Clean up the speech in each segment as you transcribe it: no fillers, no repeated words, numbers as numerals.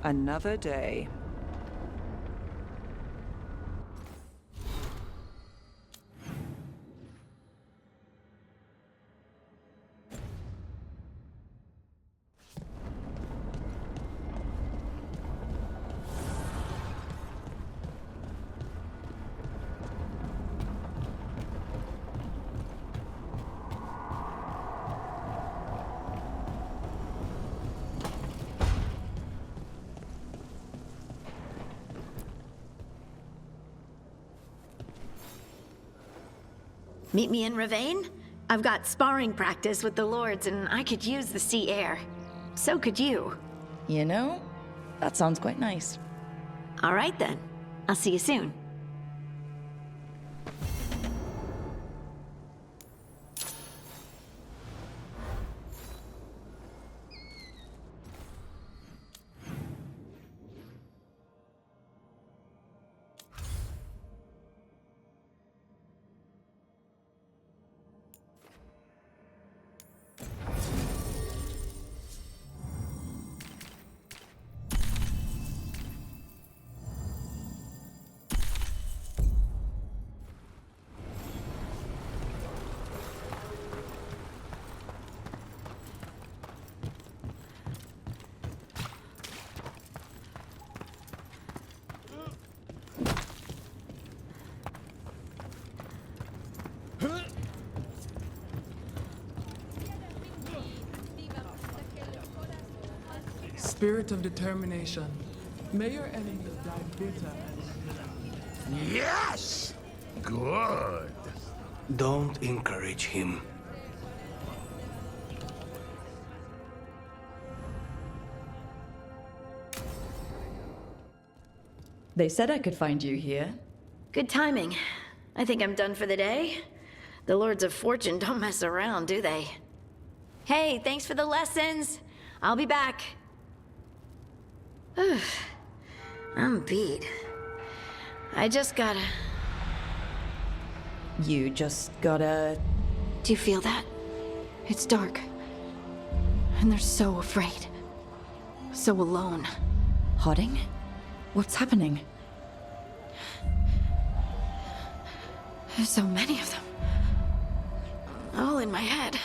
Another day. Meet me in Ravane? I've got sparring practice with the lords and I could use the sea air. So could you. You know, that sounds quite nice. All right then. I'll see you soon. Spirit of determination. May your enemies die bitter. Yes! Good. Don't encourage him. They said I could find you here. Good timing. I think I'm done for the day. The Lords of Fortune don't mess around, do they? Hey, thanks for the lessons. I'll be back. I'm beat. I just gotta... You just gotta... Do you feel that? It's dark. And they're so afraid. So alone. Hauntings? What's happening? There's so many of them. All in my head.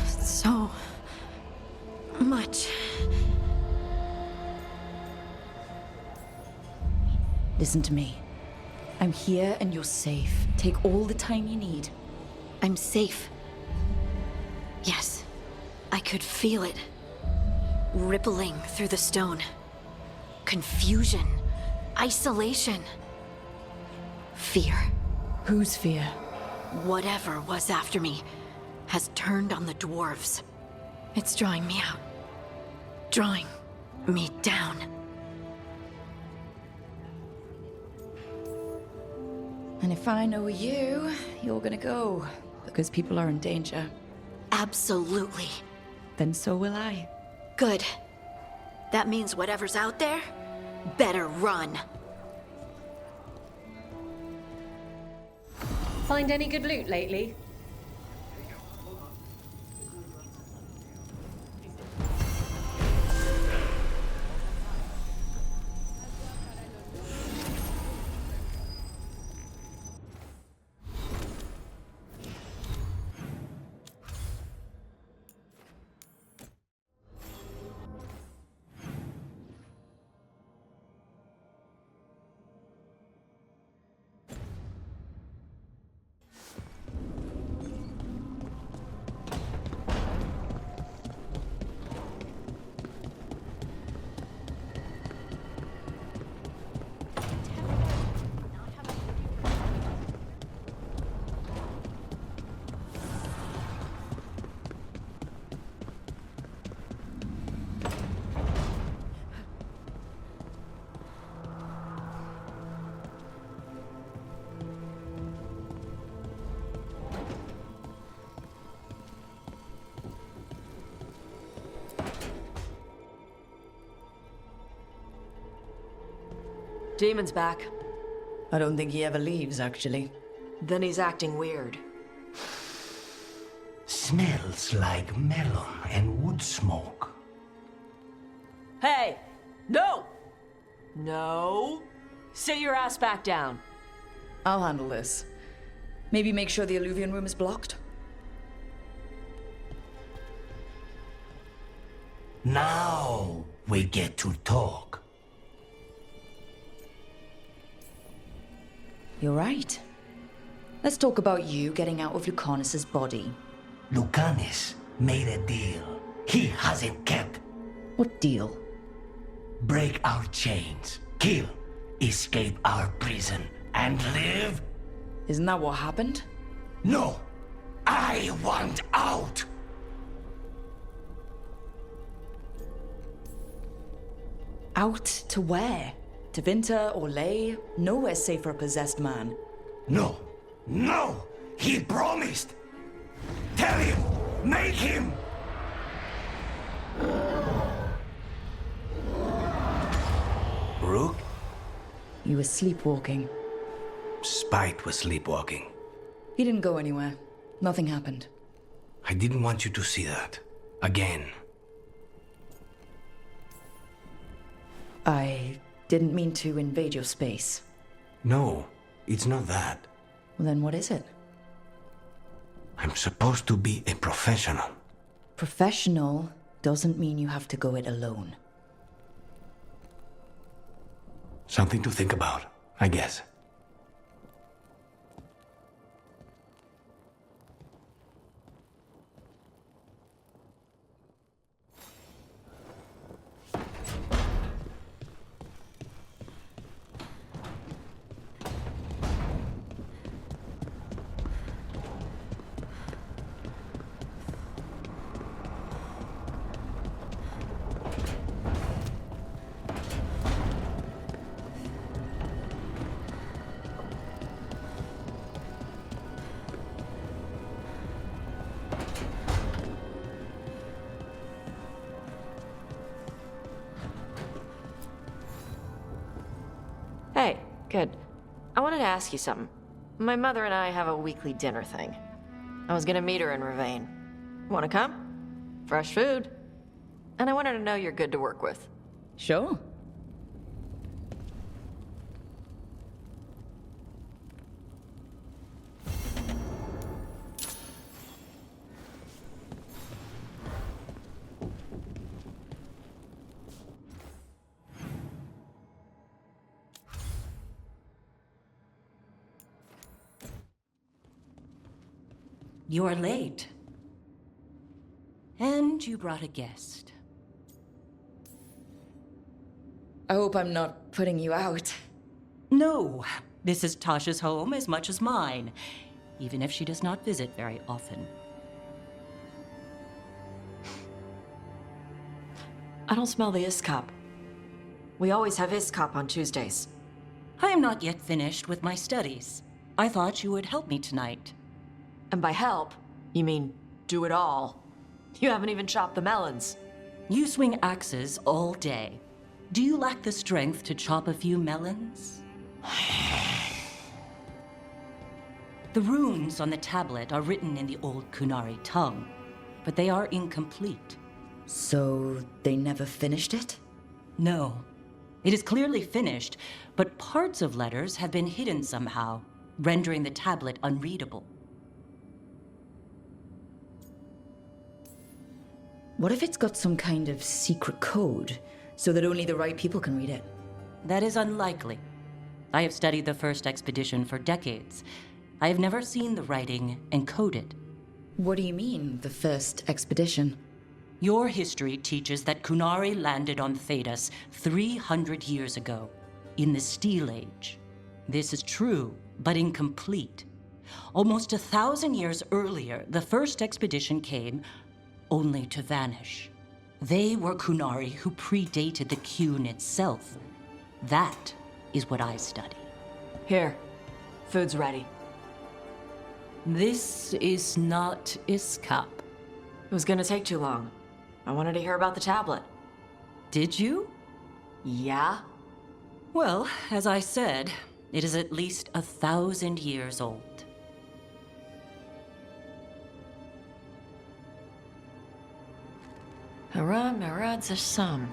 So... much. Listen to me. I'm here and you're safe. Take all the time you need. I'm safe. Yes. I could feel it. Rippling through the stone. Confusion. Isolation. Fear. Whose fear? Whatever was after me has turned on the dwarves. It's drawing me out. Drawing me down. And if I know you, you're gonna go. Because people are in danger. Absolutely. Then so will I. Good. That means whatever's out there, better run. Find any good loot lately? Demon's back. I don't think he ever leaves, actually. Then he's acting weird. Smells like melon and wood smoke. Hey! No! No! Sit your ass back down. I'll handle this. Maybe make sure the Alluvion room is blocked? Now we get to talk. You're right. Let's talk about you getting out of Lucanus's body. Lucanus made a deal he hasn't kept. What deal? Break our chains, kill, escape our prison, and live? Isn't that what happened? No! I want out! Out to where? To Vinter or Lay? Nowhere's safe for a possessed man. No! No! He promised! Tell him! Make him! Rook? You were sleepwalking. Spite was sleepwalking. He didn't go anywhere. Nothing happened. I didn't want you to see that. Again. I didn't mean to invade your space. No, it's not that. Well, then what is it? I'm supposed to be a professional. Professional doesn't mean you have to go it alone. Something to think about, I guess. Hey, good. I wanted to ask you something. My mother and I have a weekly dinner thing. I was gonna meet her in Ravane. Wanna come? Fresh food. And I wanted to know you're good to work with. Sure. You're late. And you brought a guest. I hope I'm not putting you out. No, this is Taash's home as much as mine, even if she does not visit very often. I don't smell the Iskop. We always have Iskop on Tuesdays. I am not yet finished with my studies. I thought you would help me tonight. And by help, you mean do it all. You haven't even chopped the melons. You swing axes all day. Do you lack the strength to chop a few melons? The runes on the tablet are written in the old Qunari tongue, but they are incomplete. So they never finished it? No. It is clearly finished, but parts of letters have been hidden somehow, rendering the tablet unreadable. What if it's got some kind of secret code, so that only the right people can read it? That is unlikely. I have studied the first expedition for decades. I have never seen the writing encoded. What do you mean, the first expedition? Your history teaches that Qunari landed on Thedas 300 years ago, in the Steel Age. This is true, but incomplete. Almost 1,000 years earlier, the first expedition came only to vanish. They were Qunari who predated the Qun itself. That is what I study. Here, food's ready. This is not Iskop. It was gonna take too long. I wanted to hear about the tablet. Did you? Yeah? Well, as I said, it is at least 1,000 years old. Hurrah, Marad Zasham.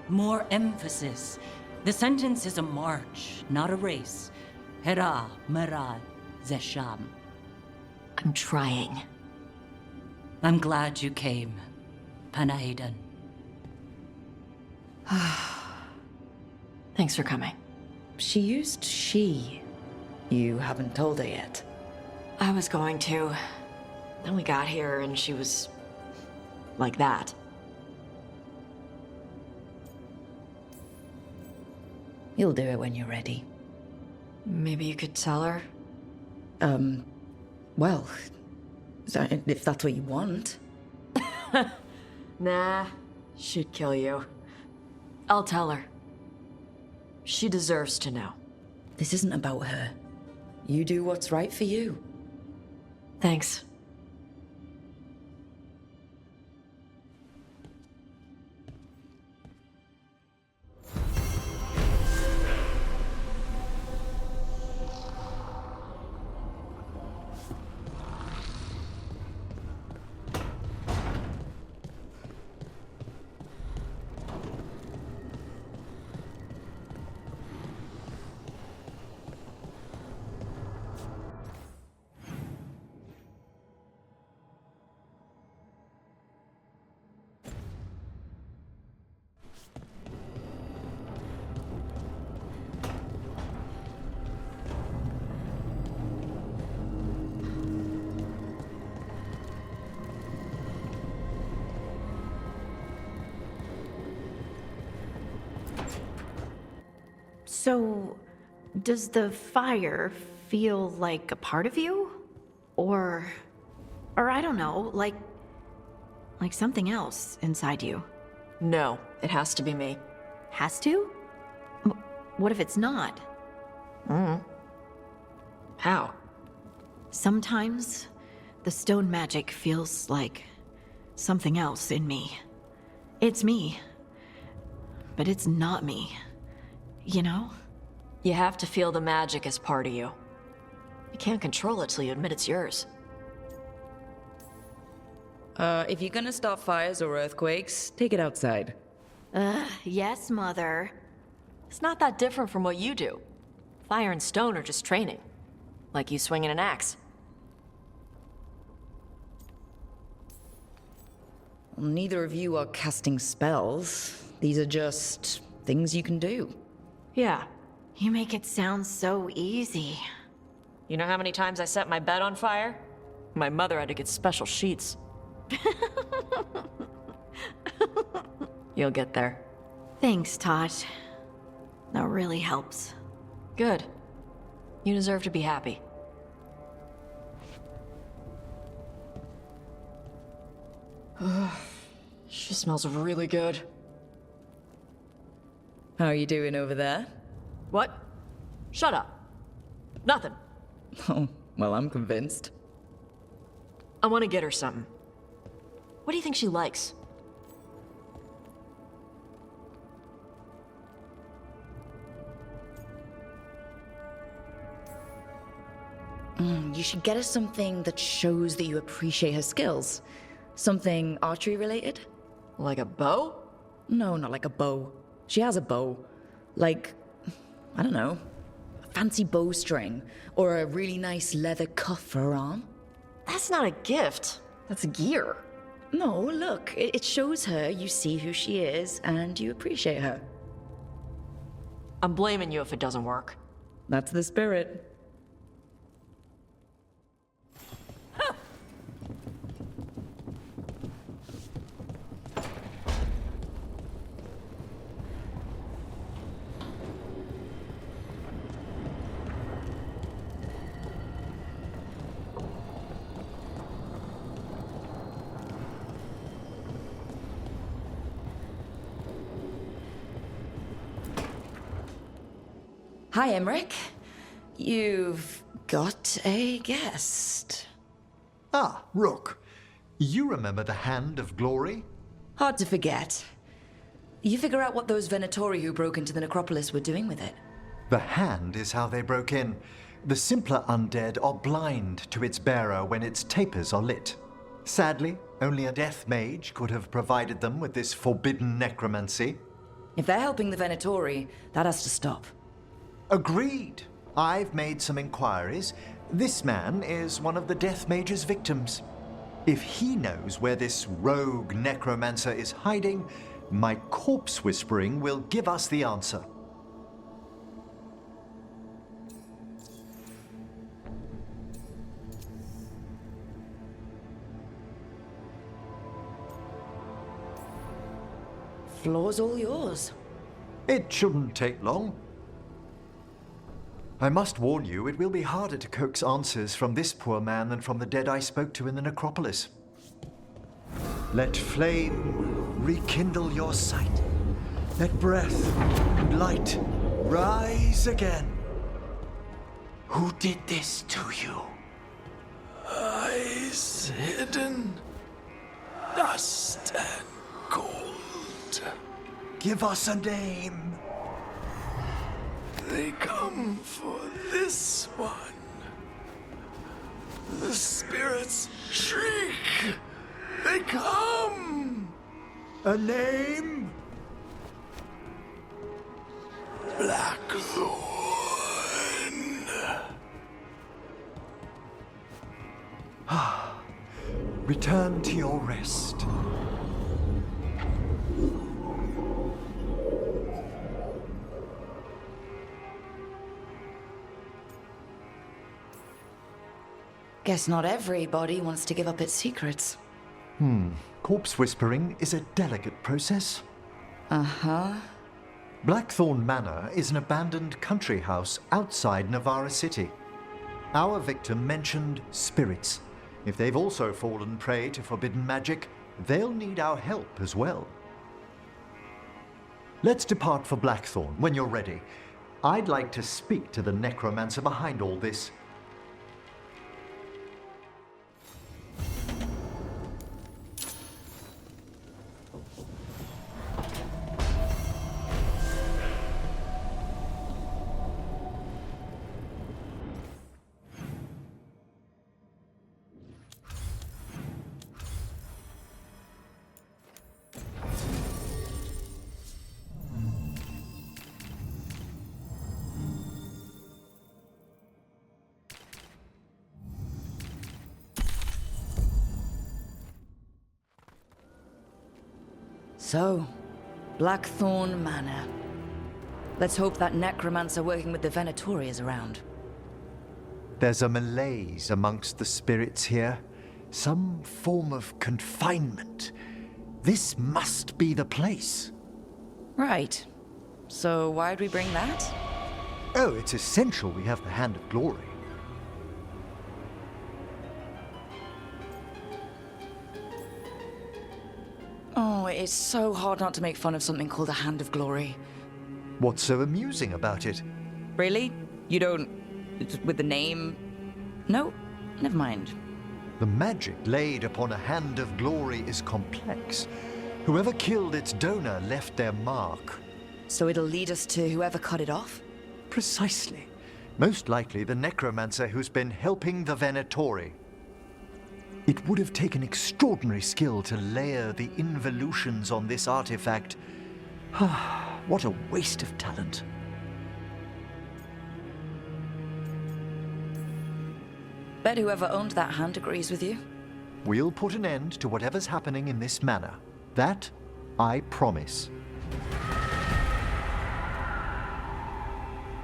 More emphasis. The sentence is a march, not a race. Hera, Marad, Zesham. I'm trying. I'm glad you came, Panaidan. Thanks for coming. She used she. You haven't told her yet. I was going to. Then we got here and she was... like that. You'll do it when you're ready. Maybe you could tell her? Well, if that's what you want. Nah, she'd kill you. I'll tell her. She deserves to know. This isn't about her. You do what's right for you. Thanks. So, does the fire feel like a part of you? Or I don't know, like something else inside you? No, it has to be me. Has to? What if it's not? How? Sometimes the stone magic feels like something else in me. It's me, but it's not me. You know? You have to feel the magic as part of you. You can't control it till you admit it's yours. If you're gonna start fires or earthquakes, take it outside. Yes, Mother. It's not that different from what you do. Fire and stone are just training. Like you swinging an axe. Well, neither of you are casting spells. These are just things you can do. Yeah. You make it sound so easy. You know how many times I set my bed on fire? My mother had to get special sheets. You'll get there. Thanks, Taash. That really helps. Good. You deserve to be happy. She smells really good. How are you doing over there? What? Shut up. Nothing. Oh, well, I'm convinced. I want to get her something. What do you think she likes? You should get her something that shows that you appreciate her skills. Something archery related? Like a bow? No, not like a bow. She has a bow. Like, I don't know, a fancy bowstring, or a really nice leather cuff for her arm. That's not a gift. That's gear. No, look, it shows her you see who she is and you appreciate her. I'm blaming you if it doesn't work. That's the spirit. Hi, Emmrich. You've got a guest. Ah, Rook. You remember the Hand of Glory? Hard to forget. You figure out what those Venatori who broke into the necropolis were doing with it. The Hand is how they broke in. The simpler undead are blind to its bearer when its tapers are lit. Sadly, only a death mage could have provided them with this forbidden necromancy. If they're helping the Venatori, that has to stop. Agreed. I've made some inquiries. This man is one of the Death Mage's victims. If he knows where this rogue necromancer is hiding, my corpse whispering will give us the answer. Floor's all yours. It shouldn't take long. I must warn you, it will be harder to coax answers from this poor man than from the dead I spoke to in the necropolis. Let flame rekindle your sight. Let breath and light rise again. Who did this to you? Eyes hidden, dust and gold. Give us a name. They come for this one. The spirits shriek. They come. A name? Blackthorn. Return to your rest. Guess not everybody wants to give up its secrets. Corpse whispering is a delicate process. Uh-huh. Blackthorn Manor is an abandoned country house outside Navarra City. Our victim mentioned spirits. If they've also fallen prey to forbidden magic, they'll need our help as well. Let's depart for Blackthorn when you're ready. I'd like to speak to the necromancer behind all this. So, Blackthorn Manor. Let's hope that necromancer working with the Venatori is around. There's a malaise amongst the spirits here. Some form of confinement. This must be the place. Right. So why'd we bring that? Oh, it's essential we have the Hand of Glory. Oh, it's so hard not to make fun of something called a Hand of Glory. What's so amusing about it? Really? You don't... with the name? No, never mind. The magic laid upon a Hand of Glory is complex. Whoever killed its donor left their mark. So it'll lead us to whoever cut it off? Precisely. Most likely the necromancer who's been helping the Venatori. It would have taken extraordinary skill to layer the involutions on this artifact. What a waste of talent. Bet whoever owned that hand agrees with you. We'll put an end to whatever's happening in this manor. That, I promise.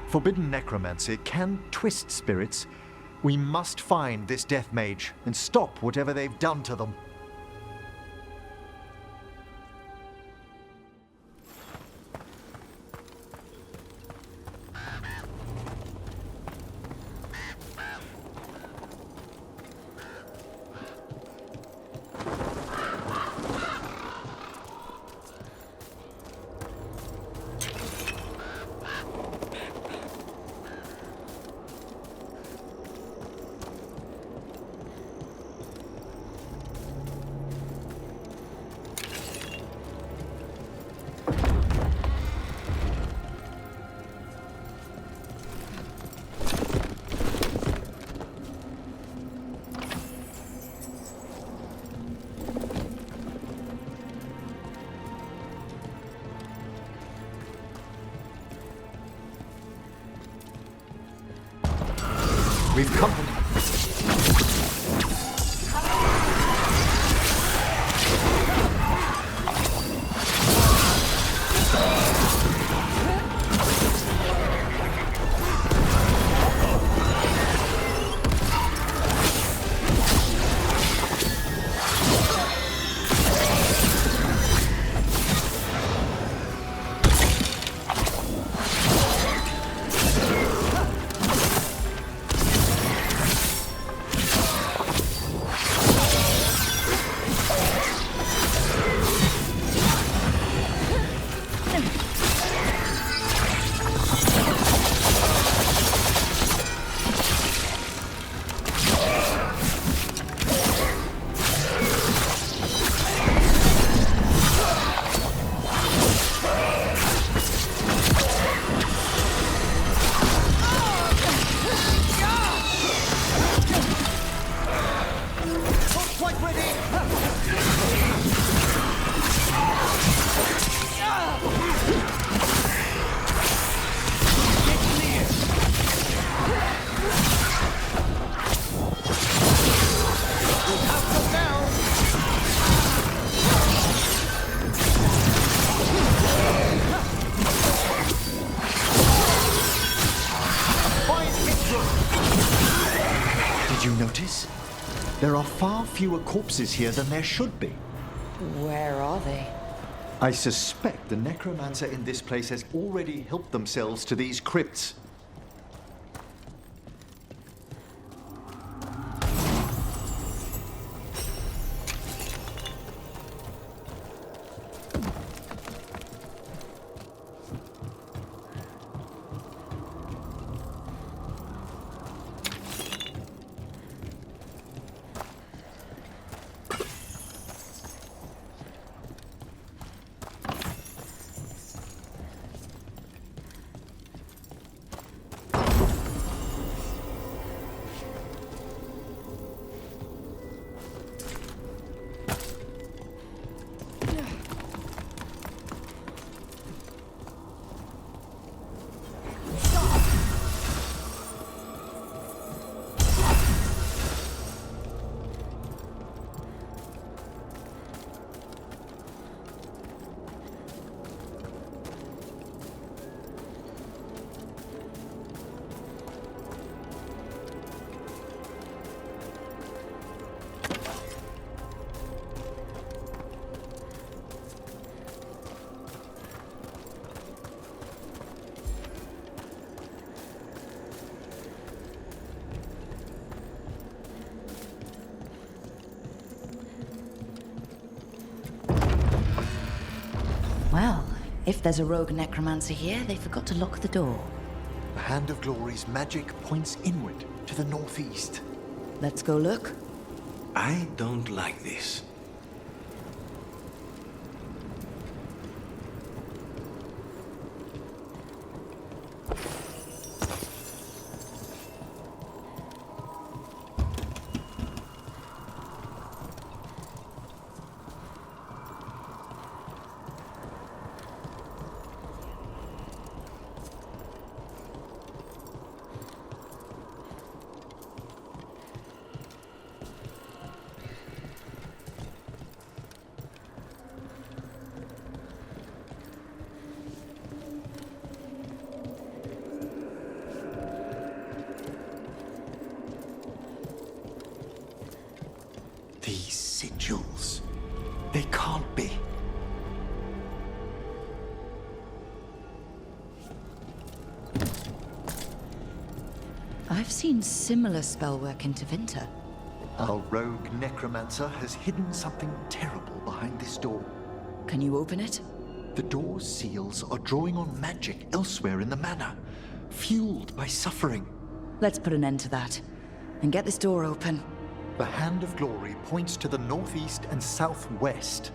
Forbidden necromancy can twist spirits. We must find this death mage and stop whatever they've done to them. We've company. There are far fewer corpses here than there should be. Where are they? I suspect the necromancer in this place has already helped themselves to these crypts. Well, if there's a rogue necromancer here, they forgot to lock the door. The Hand of Glory's magic points inward to the northeast. Let's go look. I don't like this. These sigils. They can't be. I've seen similar spellwork in Tevinter. Our rogue necromancer has hidden something terrible behind this door. Can you open it? The door's seals are drawing on magic elsewhere in the manor, fueled by suffering. Let's put an end to that, and get this door open. The Hand of Glory points to the northeast and southwest.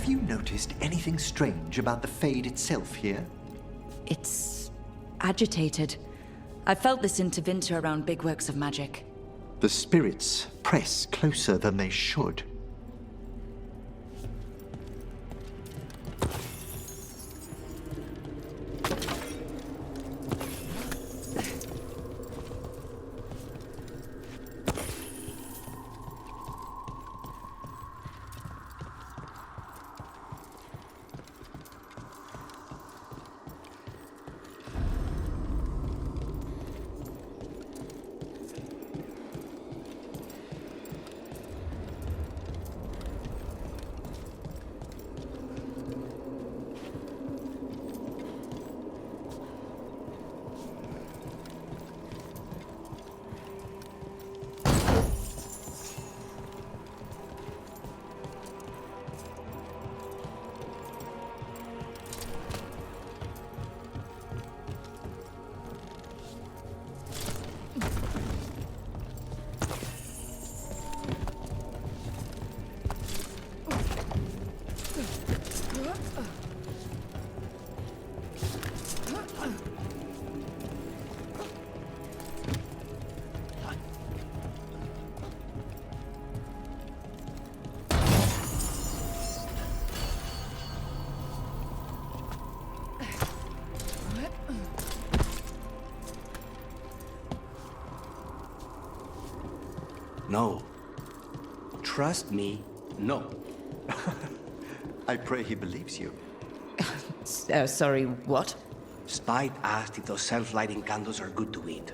Have you noticed anything strange about the Fade itself here? It's agitated. I felt this in Tevinter around big works of magic. The spirits press closer than they should. No. Trust me, no. I pray he believes you. Sorry, what? Spite asked if those self-lighting candles are good to eat.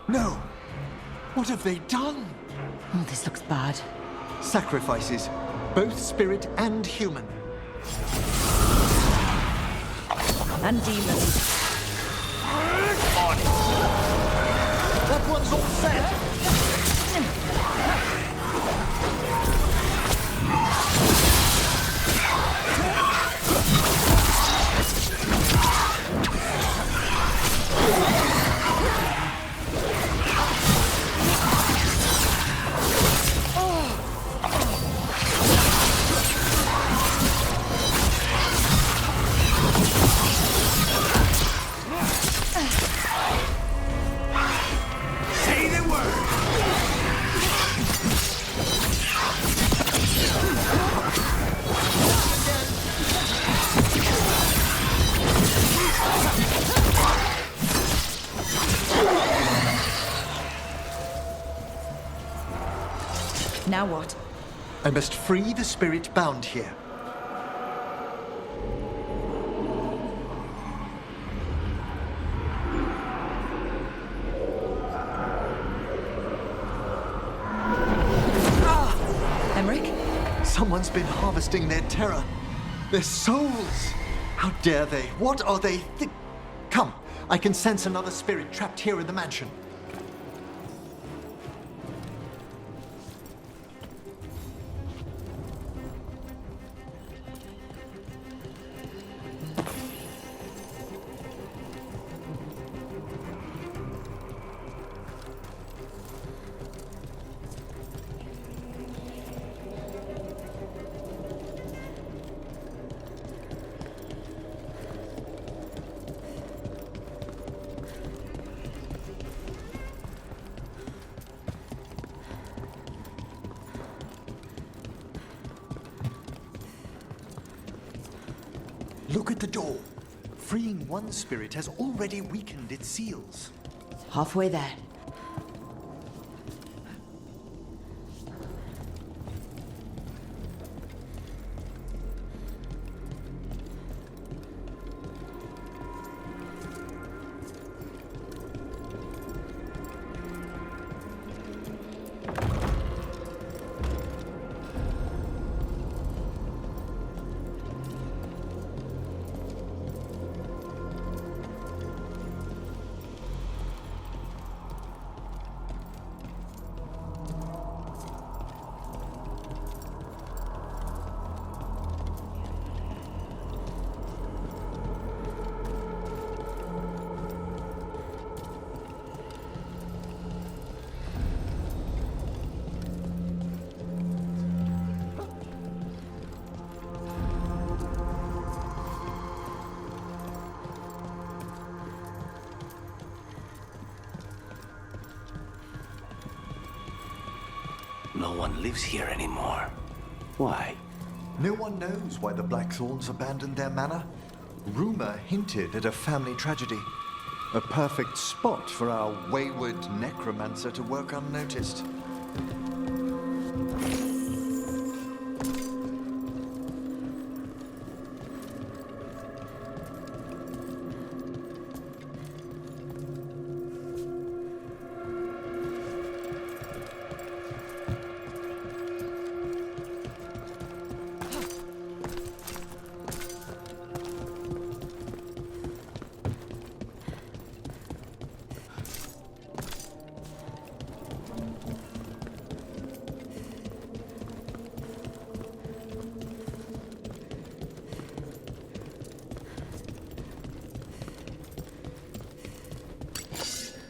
No! What have they done? Oh, this looks bad. Sacrifices, both spirit and human. And demons. On it! That one's all set! Now what? I must free the spirit bound here. Emmrich? Someone's been harvesting their terror. Their souls! How dare they? What are they Come, I can sense another spirit trapped here in the mansion. Look at the door. Freeing one spirit has already weakened its seals. Halfway there. no one lives here anymore. Why? No one knows why the Blackthorns abandoned their manor. Rumor hinted at a family tragedy. A perfect spot for our wayward necromancer to work unnoticed.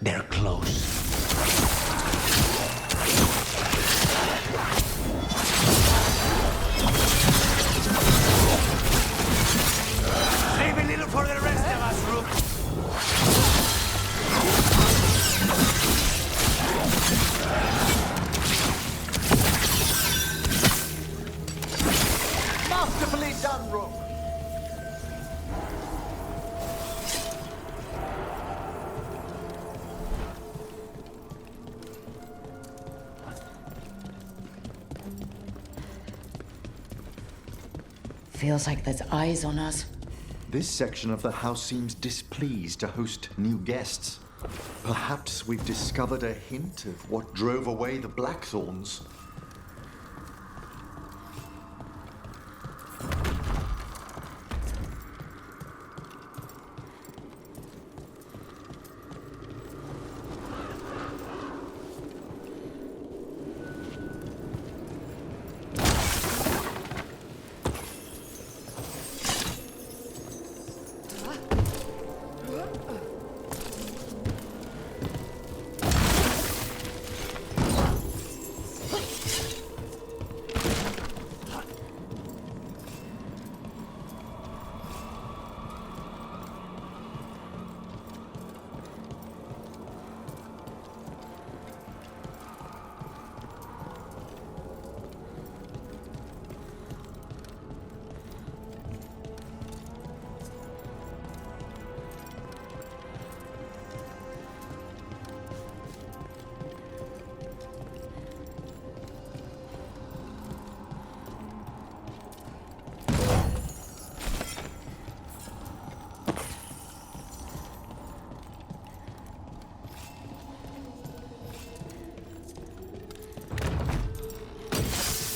They're close. Save a little for the rest of us, Rook. Masterfully done, Rook. Feels like there's eyes on us. This section of the house seems displeased to host new guests. Perhaps we've discovered a hint of what drove away the Blackthorns.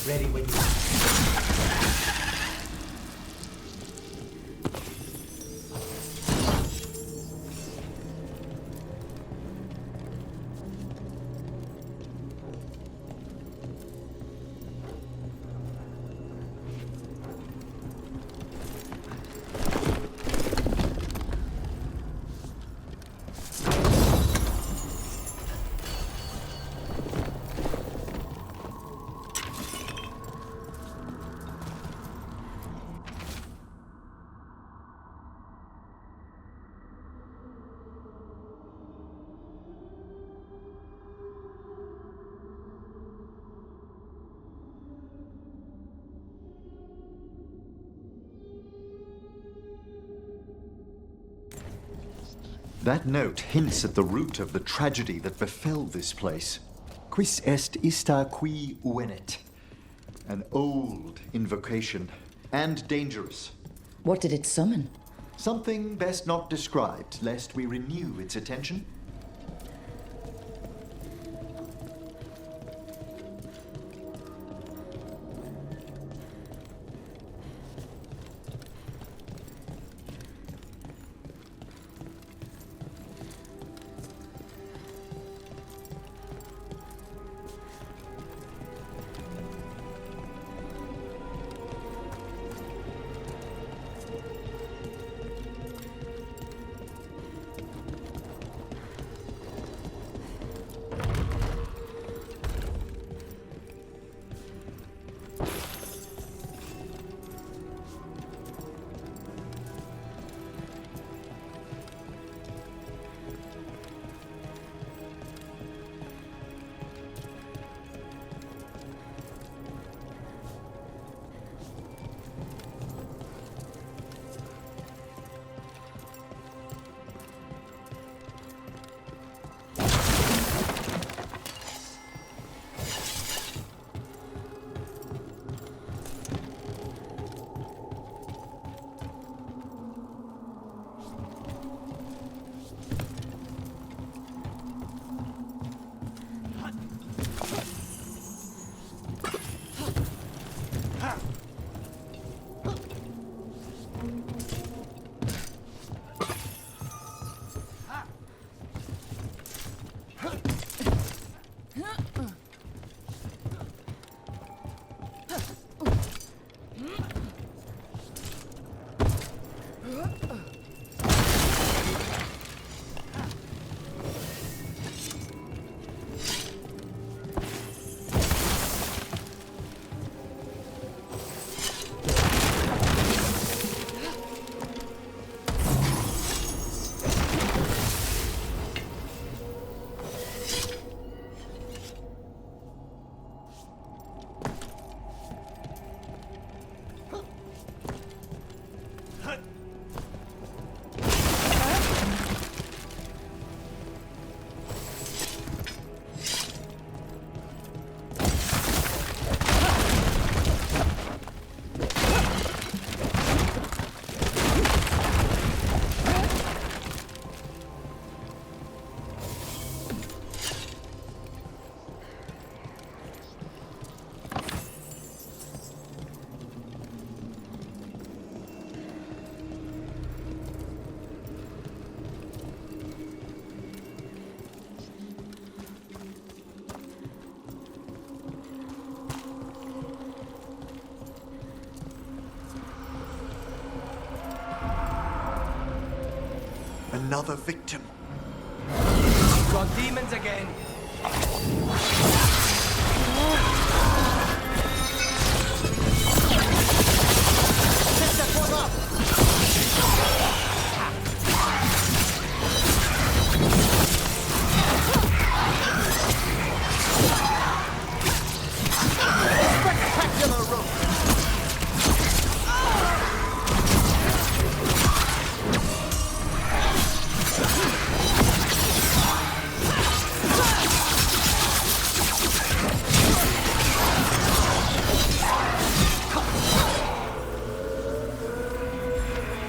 Ready when you are. That note hints at the root of the tragedy that befell this place. Quis est ista qui uvenet? An old invocation, and dangerous. What did it summon? Something best not described, lest we renew its attention. Another victim. Got demons again. Spectacular Rook!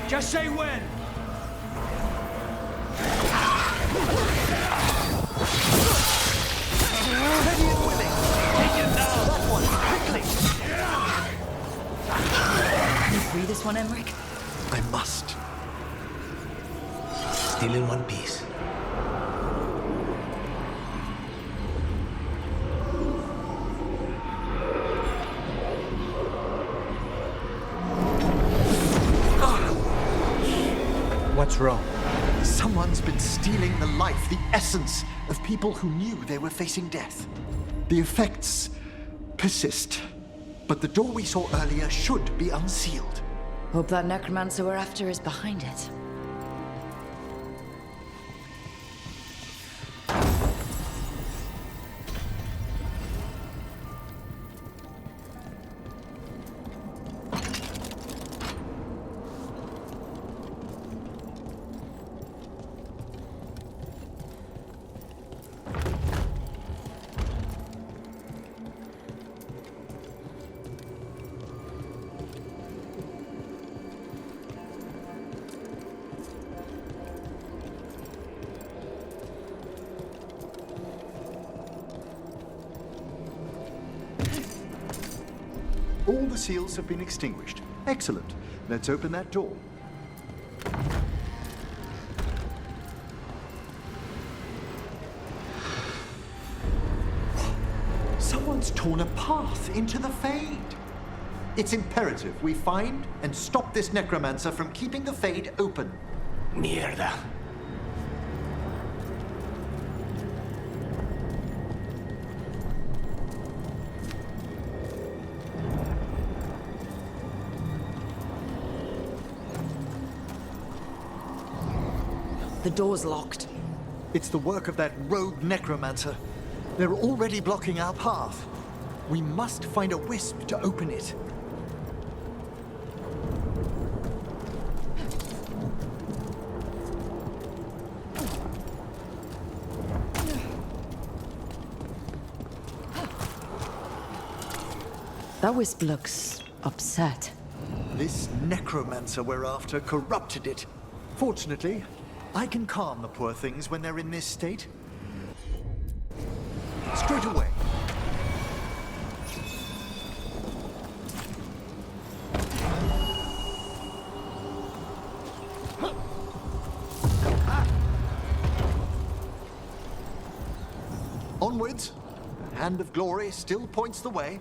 Just say when. Ready and willing! Take it down! That one, quickly! Can you free this one, Emmrich? I must. Still in one piece. What's wrong? Someone's been stealing the life, the essence of people who knew they were facing death. The effects persist, but the door we saw earlier should be unsealed. Hope that necromancer we're after is behind it. All the seals have been extinguished. Excellent. Let's open that door. Someone's torn a path into the Fade. It's imperative we find and stop this necromancer from keeping the Fade open. Mierda. The door's locked. It's the work of that rogue necromancer. They're already blocking our path. We must find a wisp to open it. That wisp looks upset. This necromancer we're after corrupted it. Fortunately, I can calm the poor things when they're in this state. Straight away. Onwards. The hand of glory still points the way.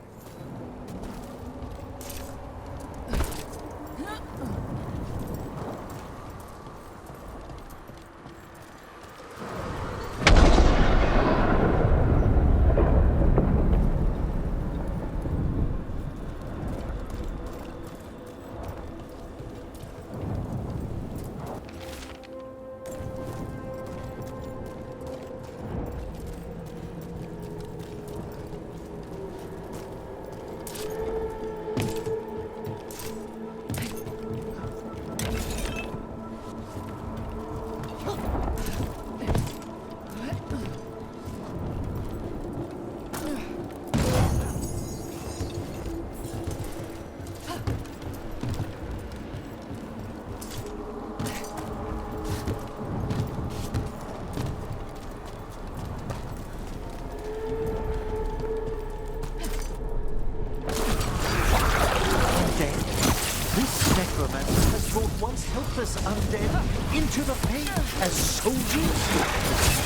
Undead into the Fade as soldiers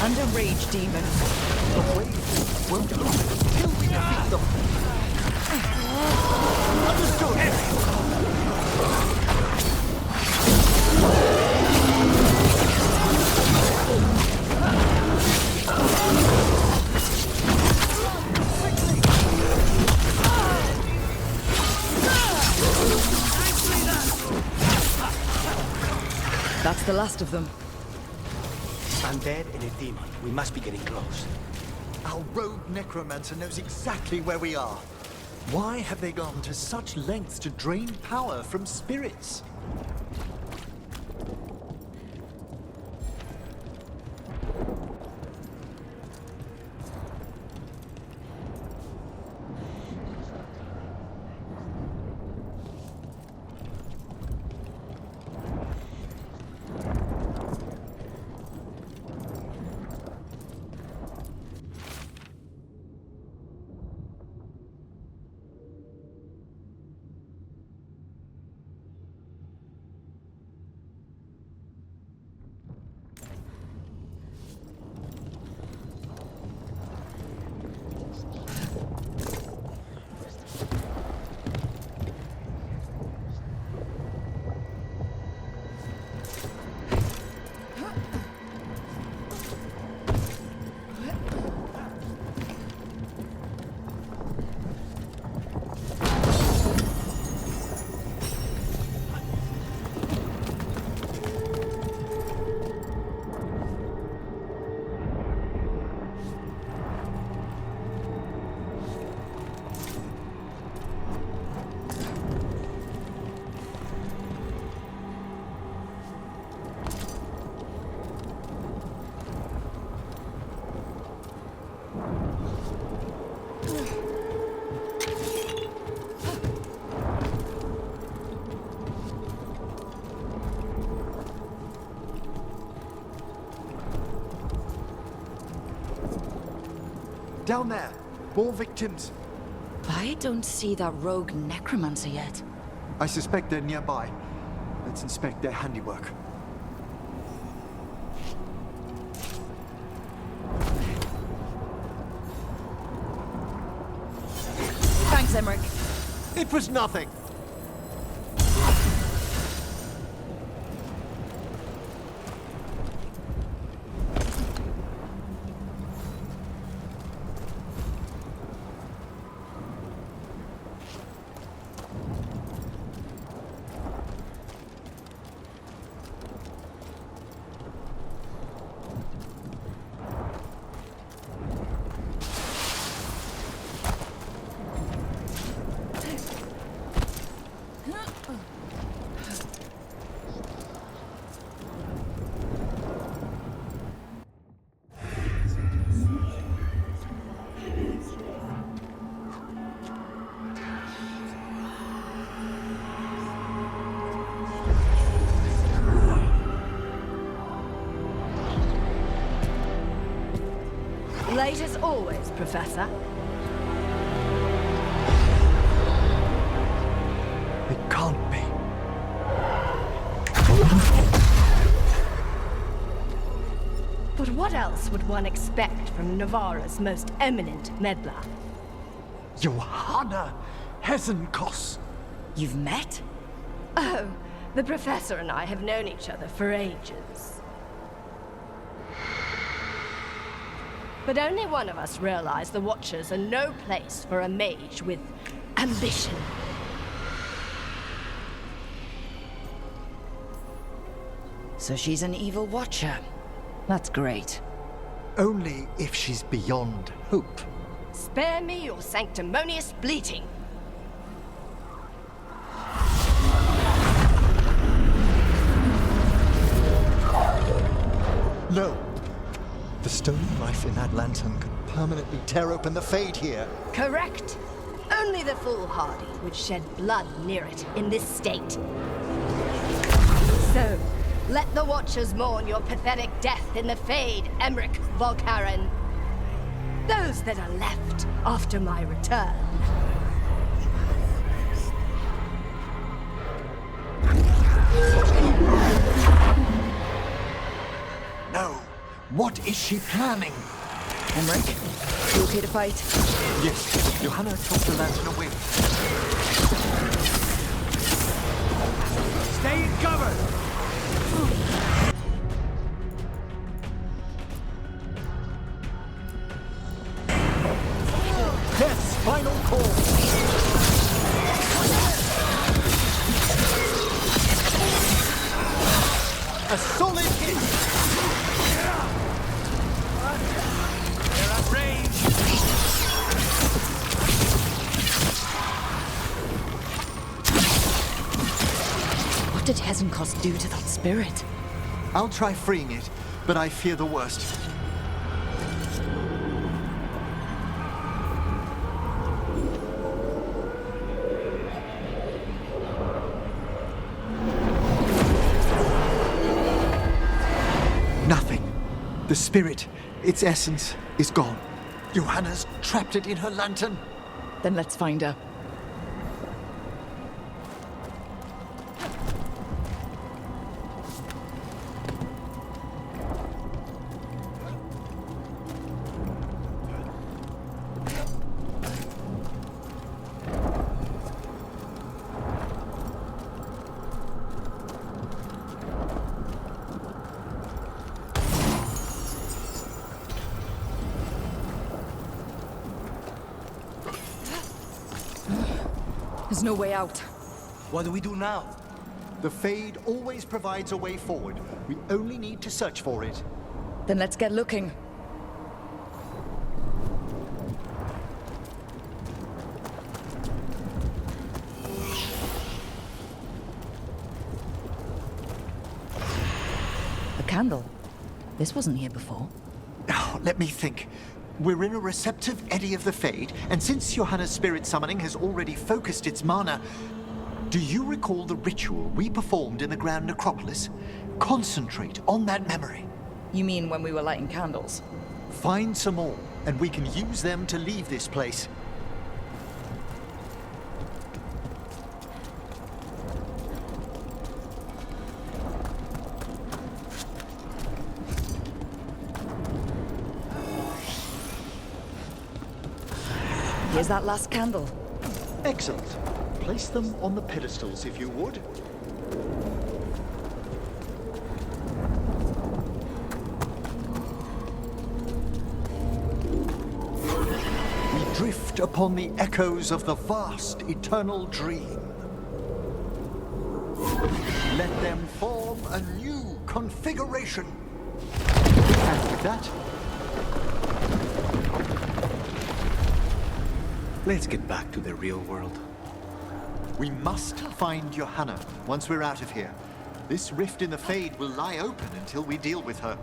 And a rage demon. The way won't open until we defeat them. Understood. That's the last of them. Undead and a demon. We must be getting close. Our rogue necromancer knows exactly where we are. Why have they gone to such lengths to drain power from spirits? Down there! More victims! I don't see that rogue necromancer yet. I suspect they're nearby. Let's inspect their handiwork. Thanks, Emmrich. It was nothing! Late as always, Professor. It can't be. But what else would one expect from Navarra's most eminent meddler? Johanna Hesenkos! You've met? Oh, the Professor and I have known each other for ages. But only one of us realized the Watchers are no place for a mage with ambition. So she's an evil watcher. That's great. Only if she's beyond hope. Spare me your sanctimonious bleating. No! The stone knife in that lantern could permanently tear open the Fade here. Correct. Only the foolhardy would shed blood near it in this state. So, let the Watchers mourn your pathetic death in the Fade, Emmrich Volkaren. Those that are left after my return. No! What is she planning? Emmrich, you okay to fight? Yes, Johanna tossed the lantern away. Stay in cover! Death's final call! A solid hit! They're at range! What did Hezenkos do to that spirit? I'll try freeing it, but I fear the worst. Nothing. The spirit, its essence, is gone. Johanna's trapped it in her lantern. Then let's find her. There's no way out. What do we do now? The Fade always provides a way forward. We only need to search for it. Then let's get looking. A candle. This wasn't here before. Now, let me think. We're in a receptive eddy of the Fade, and since Johanna's spirit summoning has already focused its mana, do you recall the ritual we performed in the Grand Necropolis? Concentrate on that memory. You mean when we were lighting candles? Find some more, and we can use them to leave this place. Here's that last candle. Excellent. Place them on the pedestals, if you would. We drift upon the echoes of the vast eternal dream. Let them form a new configuration. And with that, let's get back to the real world. we must find Johanna once we're out of here. This rift in the Fade will lie open until we deal with her.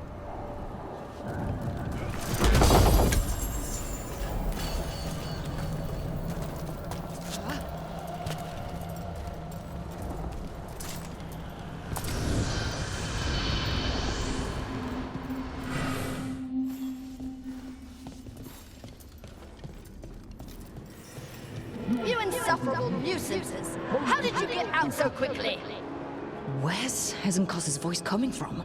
You insufferable nuisances! How did you get out so quickly? Where's Hezenkos' voice coming from?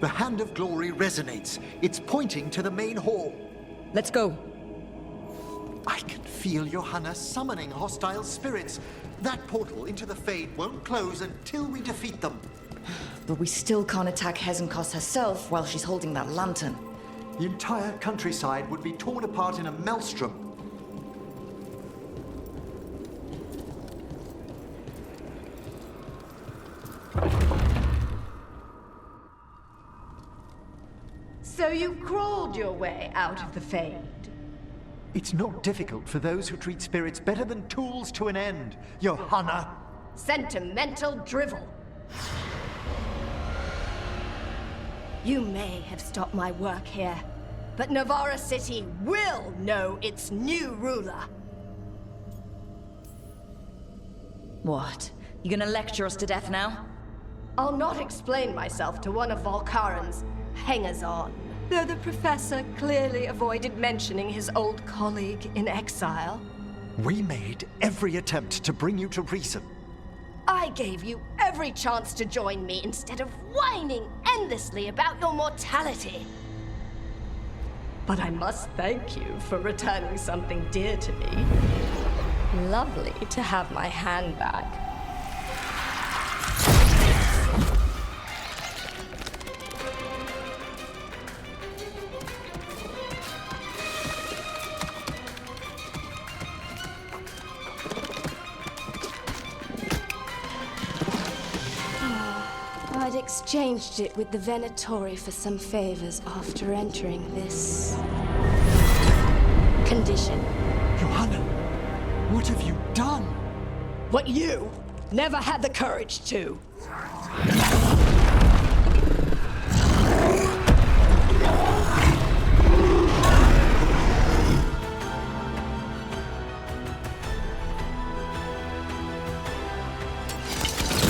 The Hand of Glory resonates. It's pointing to the main hall. Let's go. I can feel Johanna summoning hostile spirits. That portal into the Fade won't close until we defeat them. But we still can't attack Hezenkos herself while she's holding that lantern. The entire countryside would be torn apart in a maelstrom. So you crawled your way out of the Fade? It's not difficult for those who treat spirits better than tools to an end, Johanna. Sentimental drivel. You may have stopped my work here, but Navarra City will know its new ruler. What? You gonna lecture us to death now? I'll not explain myself to one of Volkaren's hangers-on. Though the professor clearly avoided mentioning his old colleague in exile. We made every attempt to bring you to reason. I gave you every chance to join me instead of whining endlessly about your mortality. But I must thank you for returning something dear to me. Lovely to have my hand back. I'd exchanged it with the Venatori for some favors after entering this condition. Johanna, what have you done? What you never had the courage to.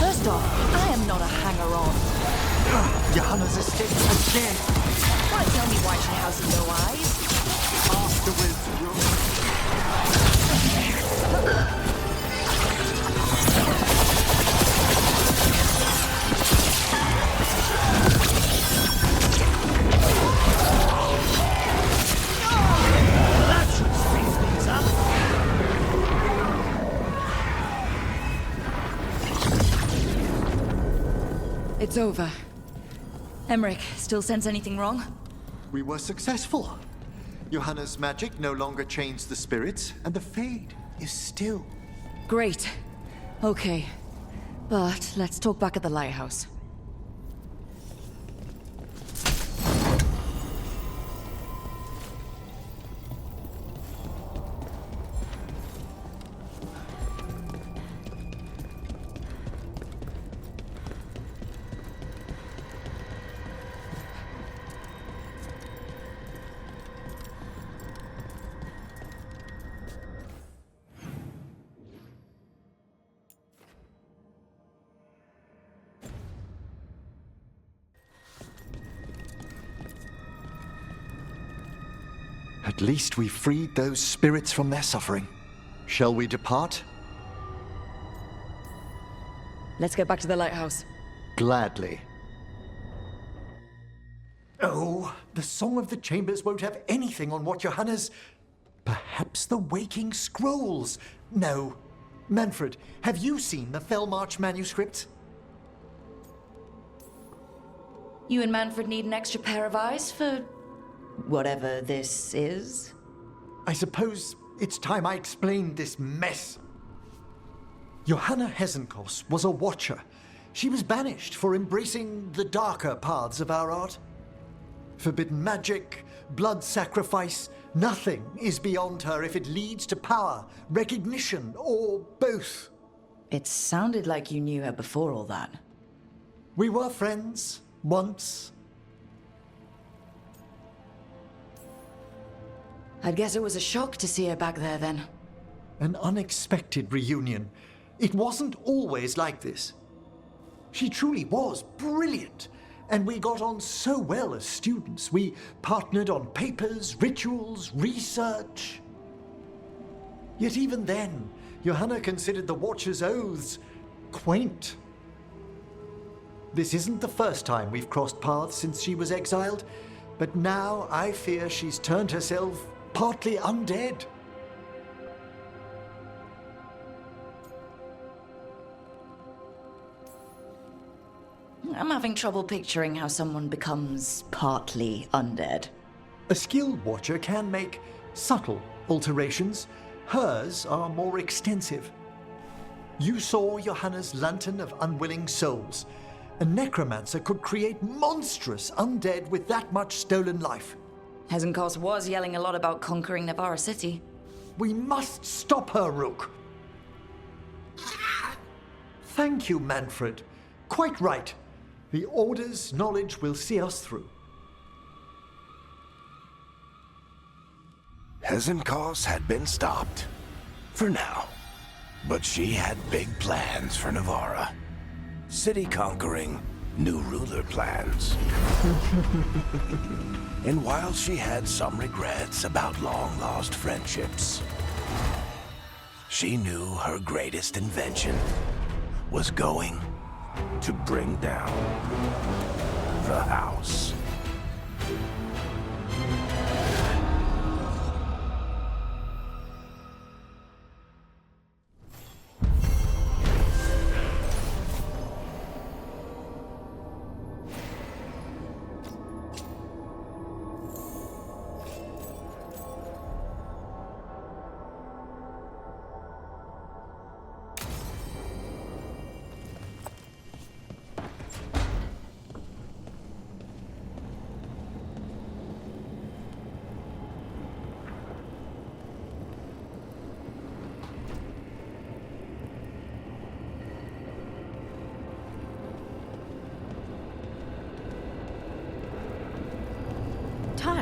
First off, I am not a hanger-on. Johanna's estate again. Can't tell me why she has no eyes. Afterwards, Rook. That should speed things up. It's over. Emmrich, still sense anything wrong? We were successful. Johanna's magic no longer chains the spirits, and the Fade is still. Great. Okay. But let's talk back at the lighthouse. At least we freed those spirits from their suffering. Shall we depart? Let's get back to the lighthouse. Gladly. Oh, the Song of the Chambers won't have anything on what Johanna's... Perhaps the Waking Scrolls? No. Manfred, have you seen the Fellmarch manuscripts? You and Manfred need an extra pair of eyes for... whatever this is? I suppose it's time I explained this mess. Johanna Hesenkos was a watcher. She was banished for embracing the darker paths of our art. Forbidden magic, blood sacrifice, nothing is beyond her if it leads to power, recognition, or both. It sounded like you knew her before all that. We were friends, once. I'd guess it was a shock to see her back there then. An unexpected reunion. It wasn't always like this. She truly was brilliant, and we got on so well as students. We partnered on papers, rituals, research. Yet even then, Johanna considered the Watcher's oaths quaint. This isn't the first time we've crossed paths since she was exiled, but now I fear she's turned herself partly undead. I'm having trouble picturing how someone becomes partly undead. A skilled watcher can make subtle alterations. Hers are more extensive. You saw Johanna's Lantern of Unwilling Souls. A necromancer could create monstrous undead with that much stolen life. Hesenkos was yelling a lot about conquering Navarra City. We must stop her, Rook. Thank you, Manfred. Quite right. The Order's knowledge will see us through. Hesenkos had been stopped. For now. But she had big plans for Navarra. City conquering, new ruler plans. And while she had some regrets about long-lost friendships, she knew her greatest invention was going to bring down the house.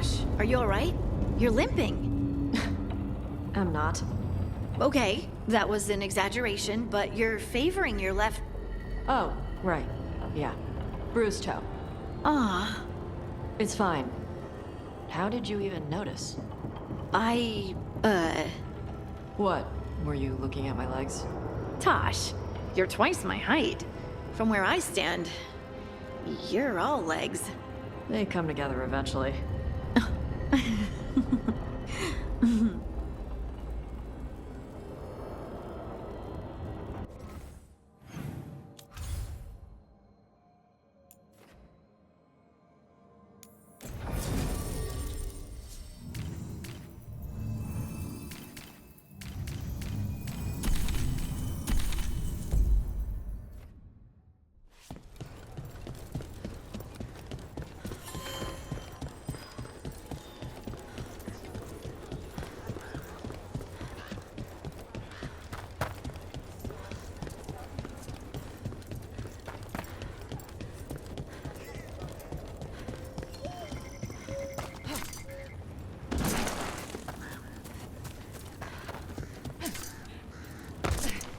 Taash, are you alright? You're limping. I'm not. Okay, that was an exaggeration, but you're favoring your left... Oh, right. Yeah. Bruised toe. Ah, It's fine. How did you even notice? What? Were you looking at my legs? Taash, you're twice my height. From where I stand, you're all legs. They come together eventually.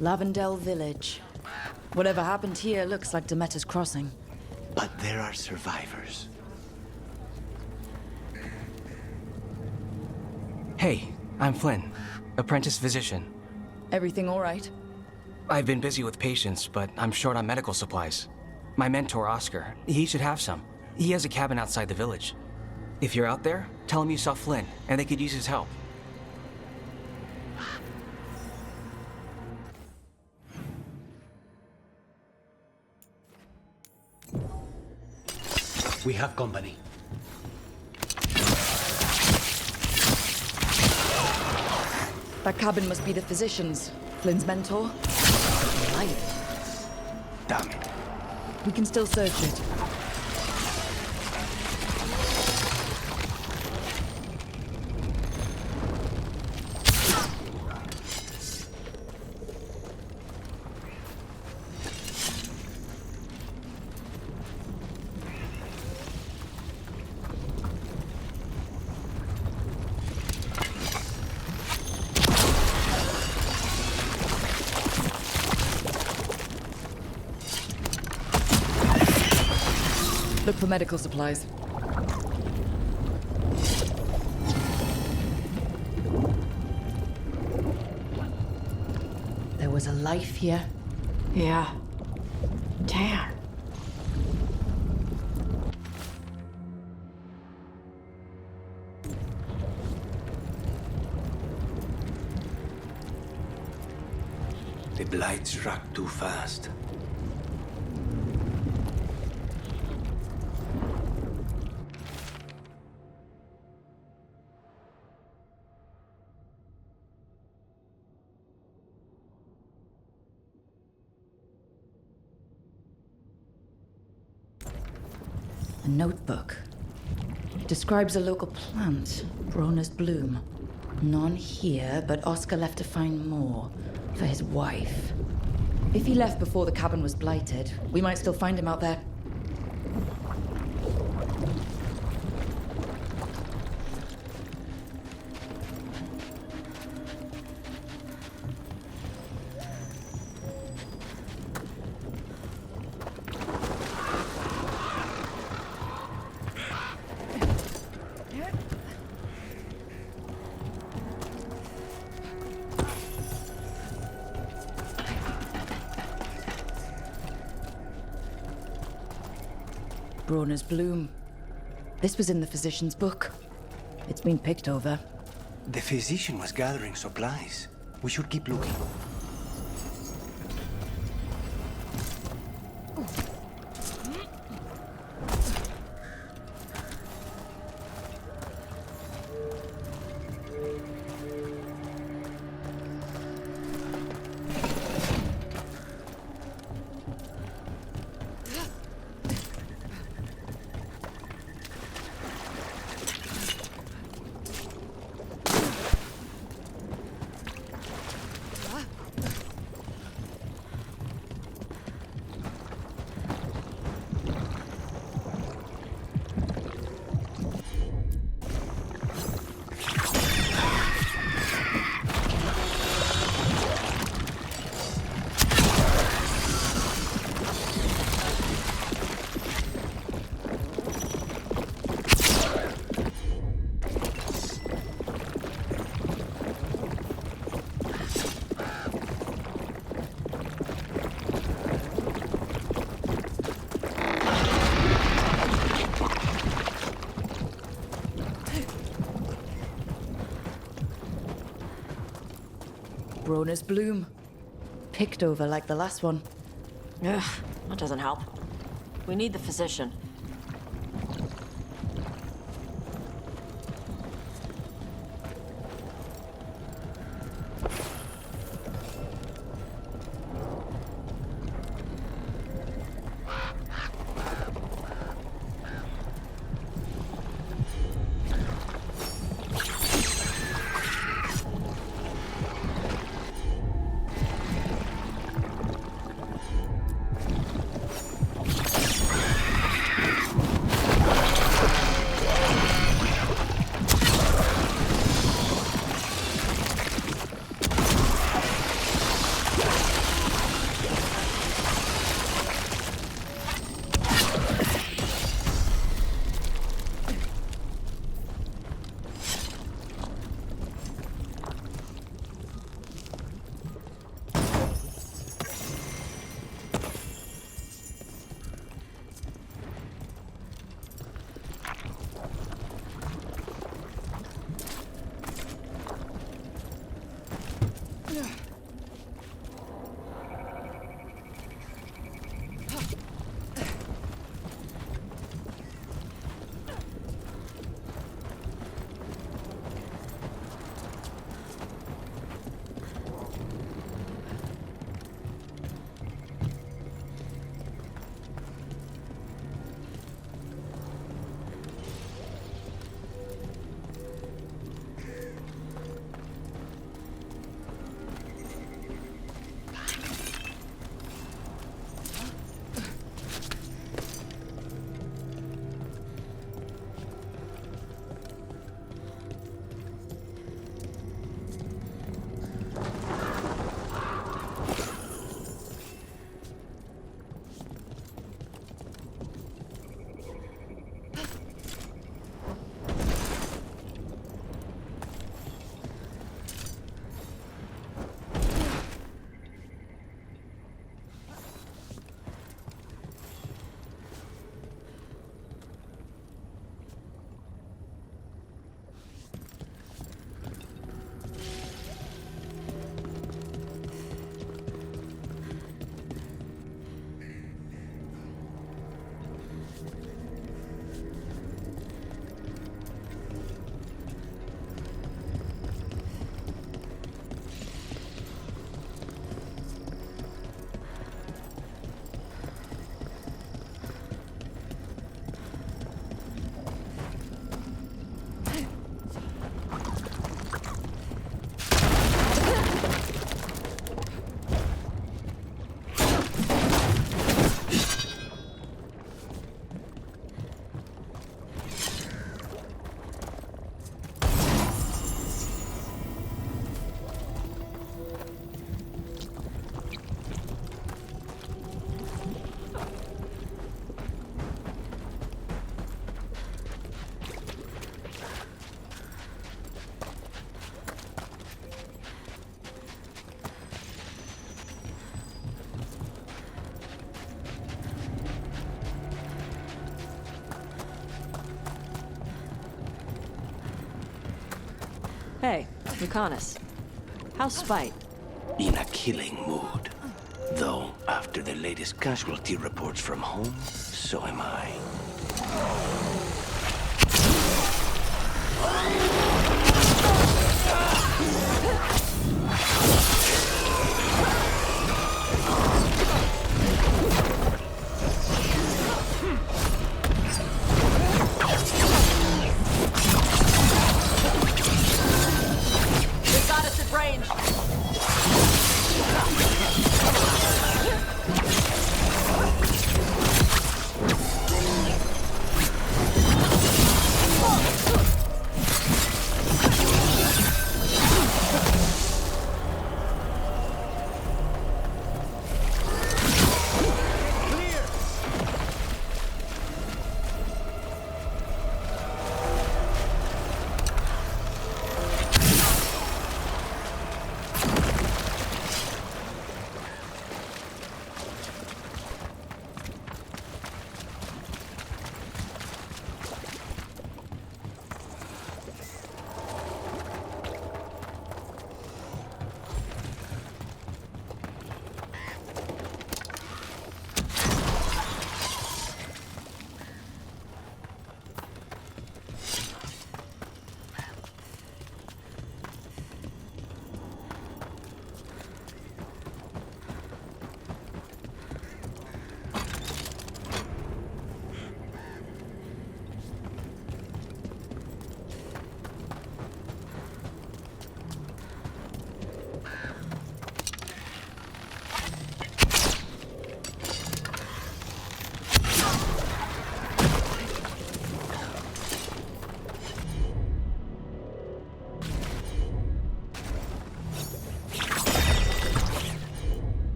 Lavendel Village. Whatever happened here looks like Demeter's Crossing. But there are survivors. Hey, I'm Flynn, apprentice physician. Everything all right? I've been busy with patients, but I'm short on medical supplies. My mentor, Oscar, he should have some. He has a cabin outside the village. If you're out there, tell him you saw Flynn, and they could use his help. We have company. That cabin must be the physician's. Flynn's mentor? Blight. Damn it. We can still search it. Look for medical supplies. There was a life here. Yeah. Damn. The Blight struck too fast. A notebook. It describes a local plant, Broner's bloom. None here, but Oscar left to find more for his wife. If he left before the cabin was blighted, we might still find him out there. Broner's bloom. This was in the physician's book. It's been picked over. The physician was gathering supplies. We should keep looking. Brona's bloom. Picked over like the last one. Ugh, that doesn't help. We need the physician. Hey, Lucanus. How's Spite? In a killing mood. Though, after the latest casualty reports from home, so am I. They got us at range.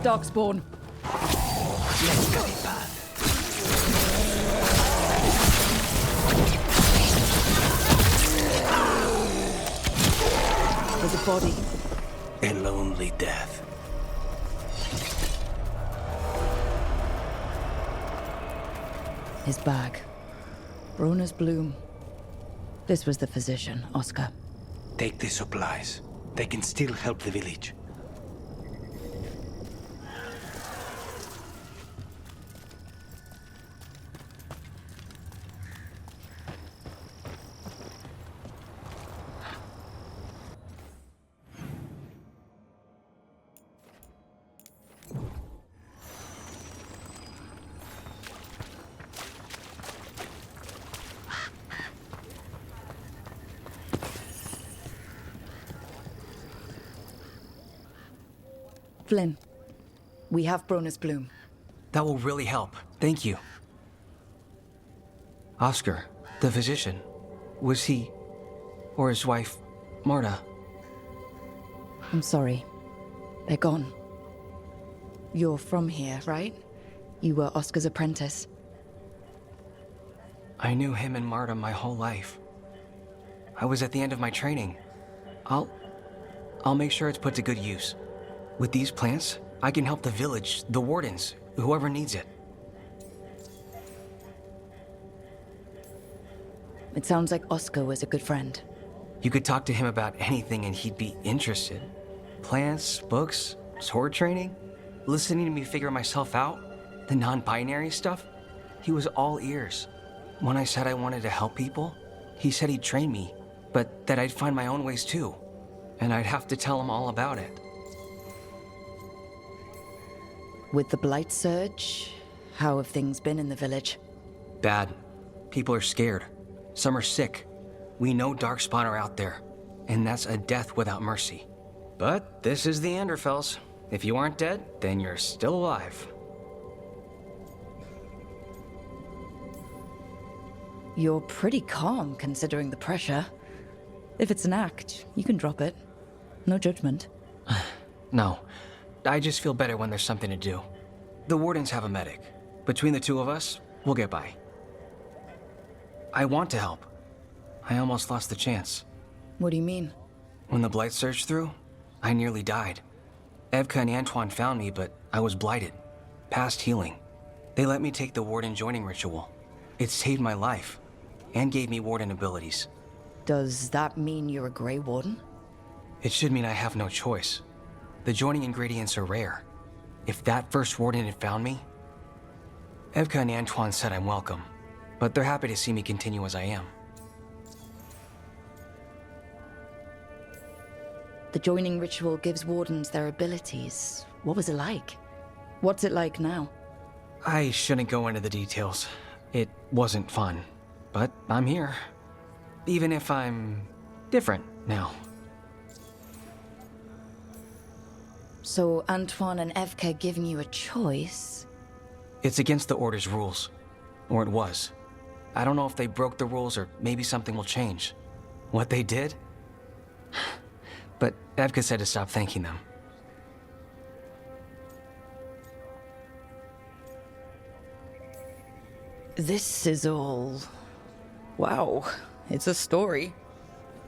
Darkspawn. Let's go, path. There's a body. A lonely death. His bag. Brona's bloom. This was the physician, Oscar. Take the supplies. They can still help the village. Flynn, we have Brona's bloom. That will really help. Thank you. Oscar, the physician, was he, or his wife, Marta? I'm sorry. They're gone. You're from here, right? You were Oscar's apprentice. I knew him and Marta my whole life. I was at the end of my training. I'll make sure it's put to good use. With these plants, I can help the village, the wardens, whoever needs it. It sounds like Oscar was a good friend. You could talk to him about anything and he'd be interested. Plants, books, sword training, listening to me figure myself out, the non-binary stuff. He was all ears. When I said I wanted to help people, he said he'd train me, but that I'd find my own ways too. And I'd have to tell him all about it. With the Blight surge, how have things been in the village? Bad. People are scared. Some are sick. We know Darkspawn are out there, and that's a death without mercy. But this is the Anderfells. If you aren't dead, then you're still alive. You're pretty calm considering the pressure. If it's an act, you can drop it. No judgment. No. I just feel better when there's something to do. The wardens have a medic. Between the two of us, we'll get by. I want to help. I almost lost the chance. What do you mean? When the Blight surged through, I nearly died. Evka and Antoine found me, but I was blighted. Past healing. They let me take the warden joining ritual. It saved my life, and gave me warden abilities. Does that mean you're a Grey Warden? It should mean I have no choice. The joining ingredients are rare. If that first warden had found me... Evka and Antoine said I'm welcome, but they're happy to see me continue as I am. The joining ritual gives wardens their abilities. What was it like? What's it like now? I shouldn't go into the details. It wasn't fun, but I'm here. Even if I'm different now. So Antoine and Evka are giving you a choice? It's against the Order's rules. Or it was. I don't know if they broke the rules or maybe something will change. What they did? But Evka said to stop thanking them. This is all... Wow, it's a story.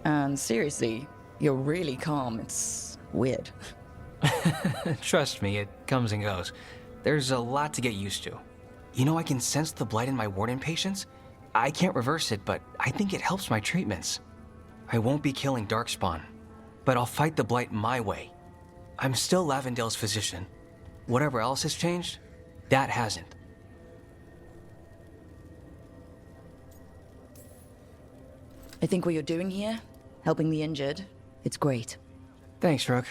And seriously, you're really calm. It's weird. Trust me, it comes and goes. There's a lot to get used to. You know, I can sense the blight in my warden patients. I can't reverse it, but I think it helps my treatments. I won't be killing Darkspawn, but I'll fight the blight my way. I'm still Lavendale's physician. Whatever else has changed, that hasn't. I think what you're doing here, helping the injured, it's great. Thanks, Rook.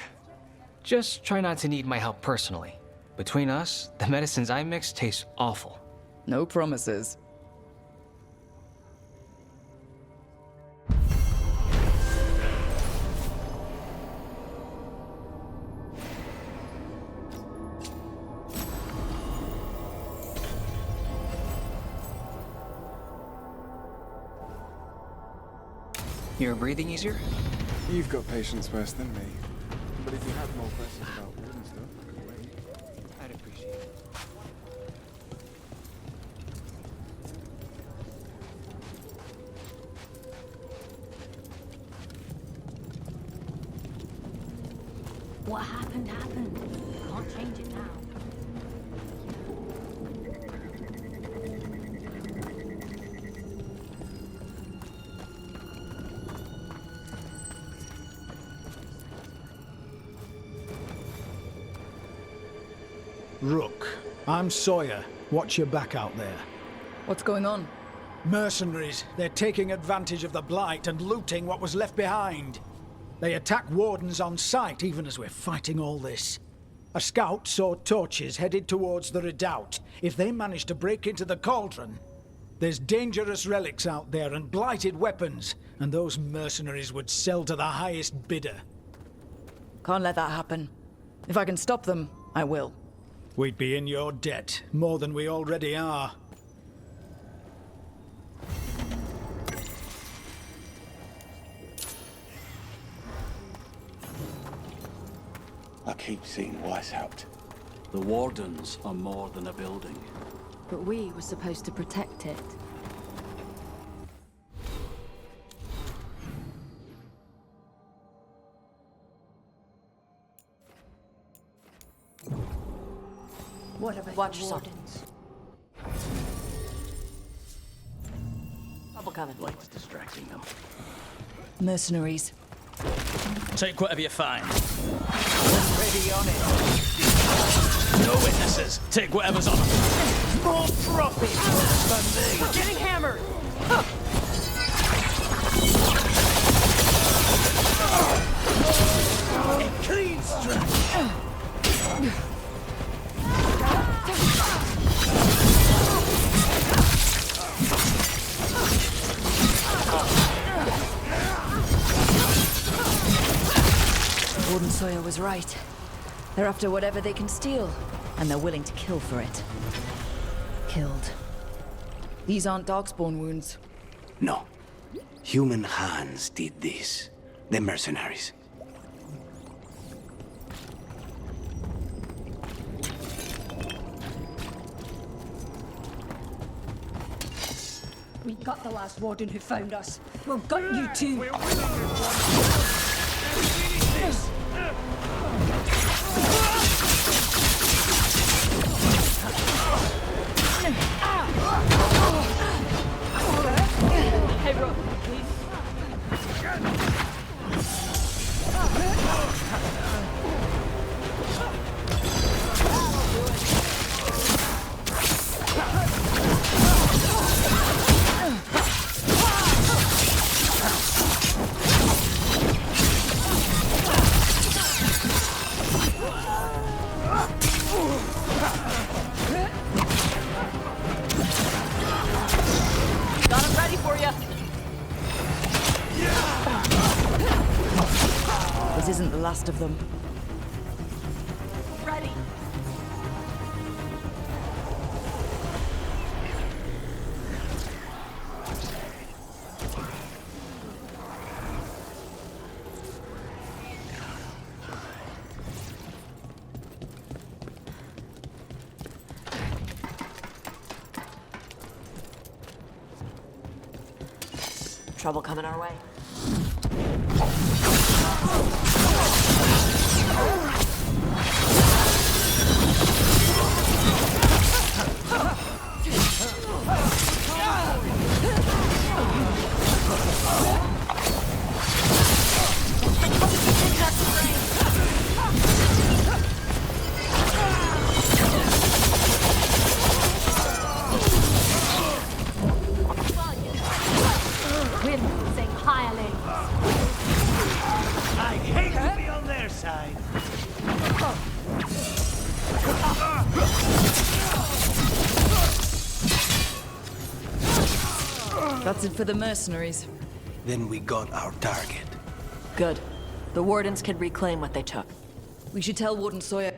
Just try not to need my help personally. Between us, the medicines I mix taste awful. No promises. You're breathing easier? You've got patience worse than me. But if you have more questions about wood and stuff, I can wait. What happened, happened. Can't change it now. Rook, I'm Sawyer. Watch your back out there. What's going on? Mercenaries. They're taking advantage of the Blight and looting what was left behind. They attack wardens on sight even as we're fighting all this. A scout saw torches headed towards the redoubt. If they manage to break into the Cauldron, there's dangerous relics out there and blighted weapons, and those mercenaries would sell to the highest bidder. Can't let that happen. If I can stop them, I will. We'd be in your debt, more than we already are. I keep seeing Weishaupt. The Wardens are more than a building. But we were supposed to protect it. What about Watch the yourself. Wardens? Trouble coming. Blight's distracting them. Mercenaries. Take whatever you find. Ready on it. No witnesses. Take whatever's on them. More profit for me. We're getting hammered! A clean strike. Warden Sawyer was right. They're after whatever they can steal, and they're willing to kill for it. Killed. These aren't darkspawn wounds. No. Human hands did this. The mercenaries. We got the last warden who found us. We've got you too. Hey, Rook, please. Got him ready for you. This isn't the last of them. Ready. Trouble coming our way. Wincing hirelings. I hate to be on their side. That's it for the mercenaries. Then we got our target. Good. The Wardens can reclaim what they took. We should tell Warden Sawyer.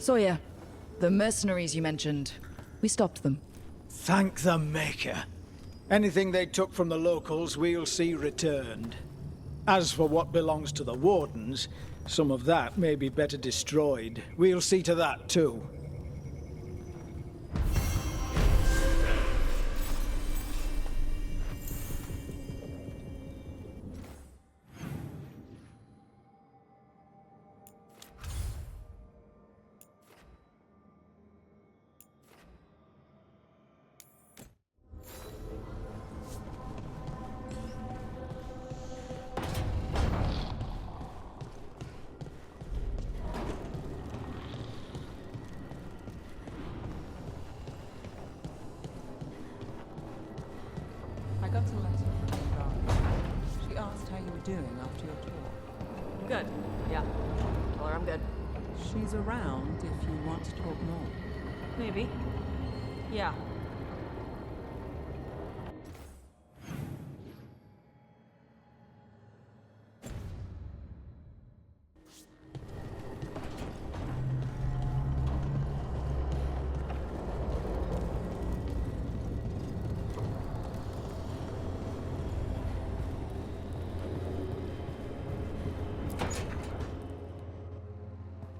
Sawyer, the mercenaries you mentioned, we stopped them. Thank the Maker. Anything they took from the locals, we'll see returned. As for what belongs to the Wardens, some of that may be better destroyed. We'll see to that, too. I got a letter from Qunari. She asked how you were doing after your tour. Good. Yeah. Tell her I'm good. She's around if you want to talk more. Maybe. Yeah.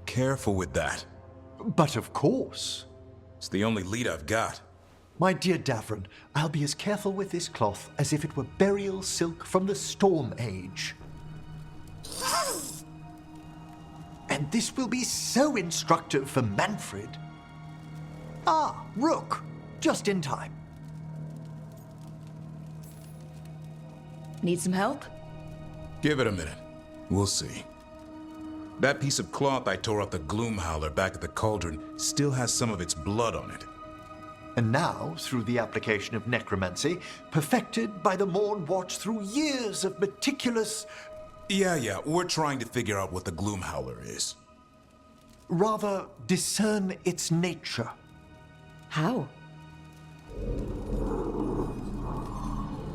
Careful with that. But of course. It's the only lead I've got. My dear Davron, I'll be as careful with this cloth as if it were burial silk from the Storm Age. And this will be so instructive for Manfred. Ah, Rook, just in time. Need some help? Give it a minute. We'll see. That piece of cloth I tore off the Gloom Howler back at the Cauldron still has some of its blood on it. And now, through the application of necromancy, perfected by the Morn Watch through years of meticulous... Yeah, we're trying to figure out what the Gloom Howler is. Rather, discern its nature. How?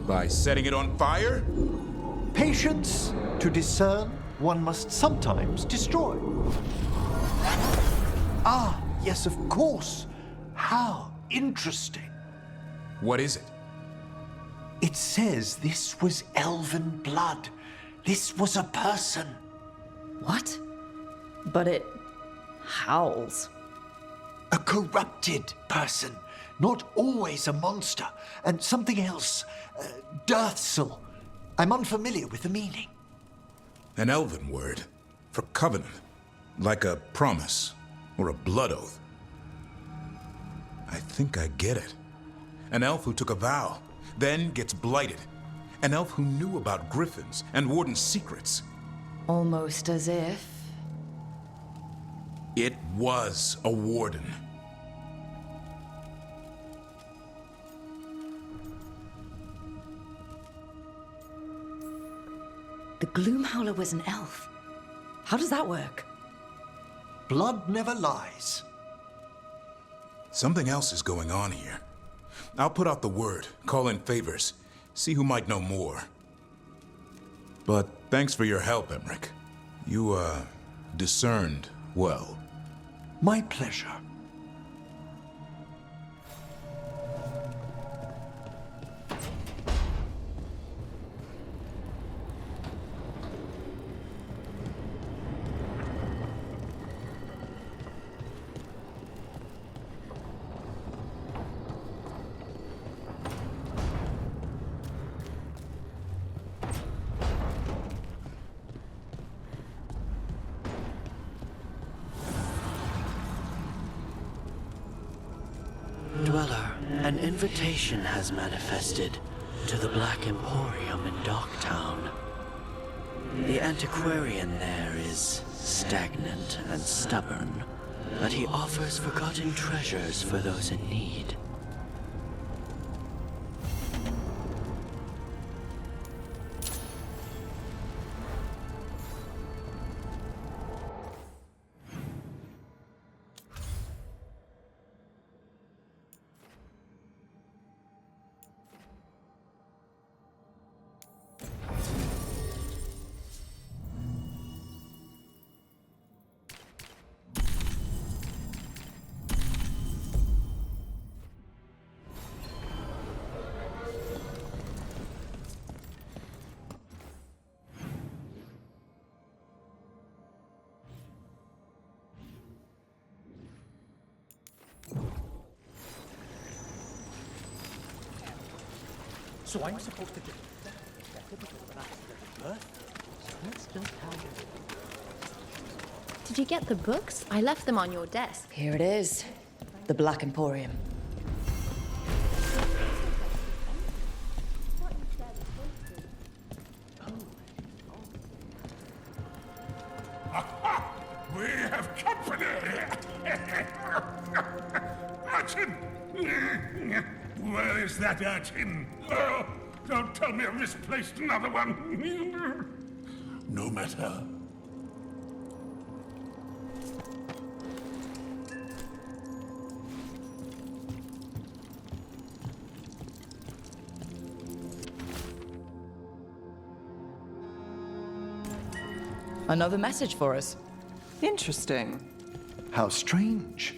By setting it on fire? Patience. To discern, one must sometimes destroy. Ah, yes, of course. How interesting. What is it? It says this was elven blood. This was a person. What? But it howls. A corrupted person. Not always a monster. And something else. Deathsel. I'm unfamiliar with the meaning. An elven word for covenant, like a promise or a blood oath. I think I get it. An elf who took a vow, then gets blighted. An elf who knew about griffins and Warden's secrets. Almost as if... It was a Warden. The Gloom Howler was an elf. How does that work? Blood never lies. Something else is going on here. I'll put out the word, call in favors, see who might know more. But thanks for your help, Emmrich. You, discerned well. My pleasure. Dweller, an invitation has manifested to the Black Emporium in Docktown. The antiquarian there is stagnant and stubborn, but he offers forgotten treasures for those in need. So I'm supposed to get better because of an accidental birth? So that's just how you do it. Did you get the books? I left them on your desk. Here it is. The Black Emporium. We have company! Urchin! Where is that urchin? Oh, don't tell me I've misplaced another one! No matter. Another message for us. Interesting. How strange.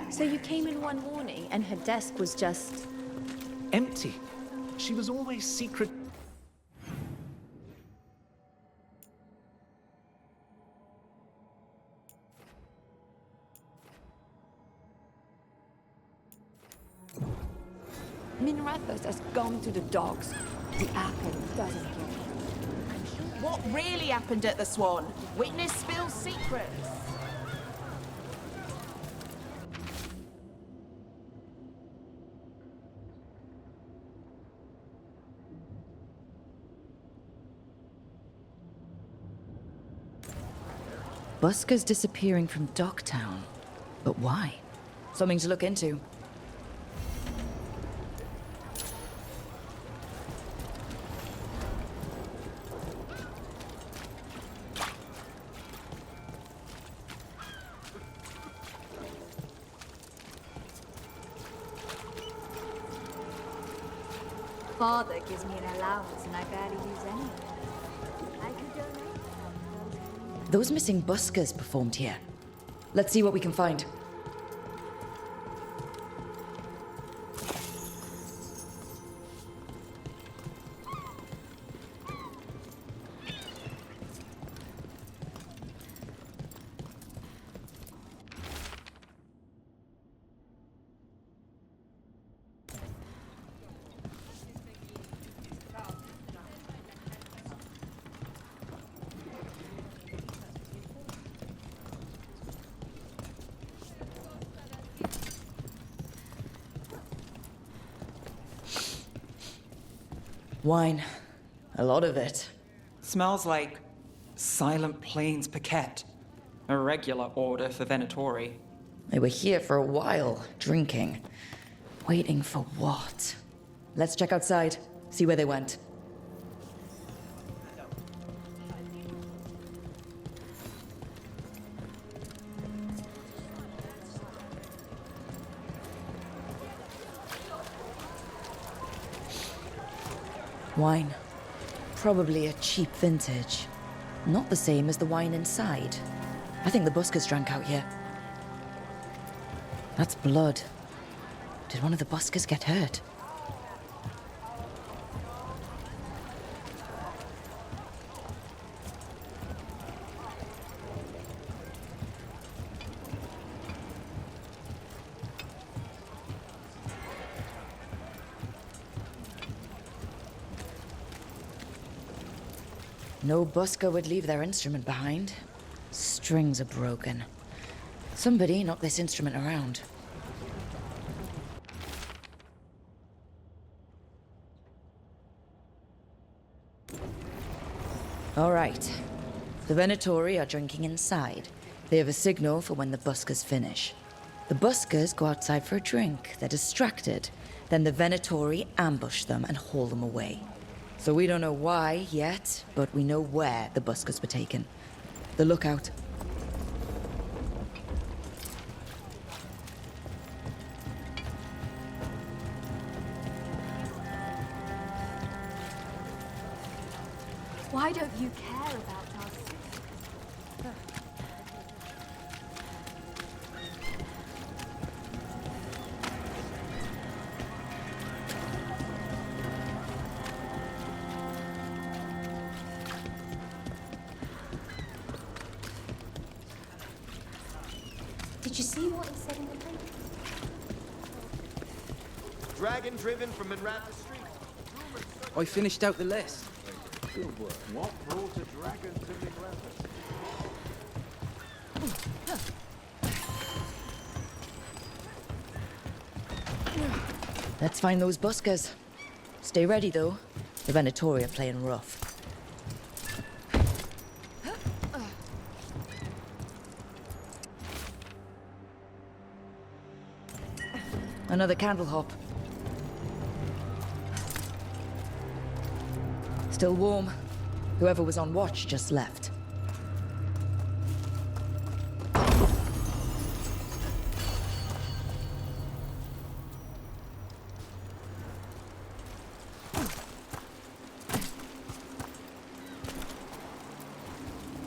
So you came in one morning and her desk was just... Empty. She was always secret. Minrathos has gone to the dogs. The apple doesn't get it. What really happened at the Swan? Witness spills secrets. Buskers disappearing from Docktown. But why? Something to look into. Father gives me an allowance and I barely use any of it. I could donate. Those missing buskers performed here. Let's see what we can find. Wine. A lot of it. Smells like Silent Plains Paquette. A regular order for Venatori. They were here for a while, drinking. Waiting for what? Let's check outside, see where they went. Wine. Probably a cheap vintage. Not the same as the wine inside. I think the buskers drank out here. That's blood. Did one of the buskers get hurt? No busker would leave their instrument behind. Strings are broken. Somebody knocked this instrument around. All right. The Venatori are drinking inside. They have a signal for when the buskers finish. The buskers go outside for a drink. They're distracted. Then the Venatori ambush them and haul them away. So we don't know why yet, but we know where the buskers were taken. The lookout. Why don't you care about our sister? Did you see what he said in the paper? Dragon driven from Minrathos Street. I finished out the list. Good work. What brought a dragon to Minrathos? Let's find those buskers. Stay ready, though. The Venatori are playing rough. Another candle hop. Still warm. Whoever was on watch just left.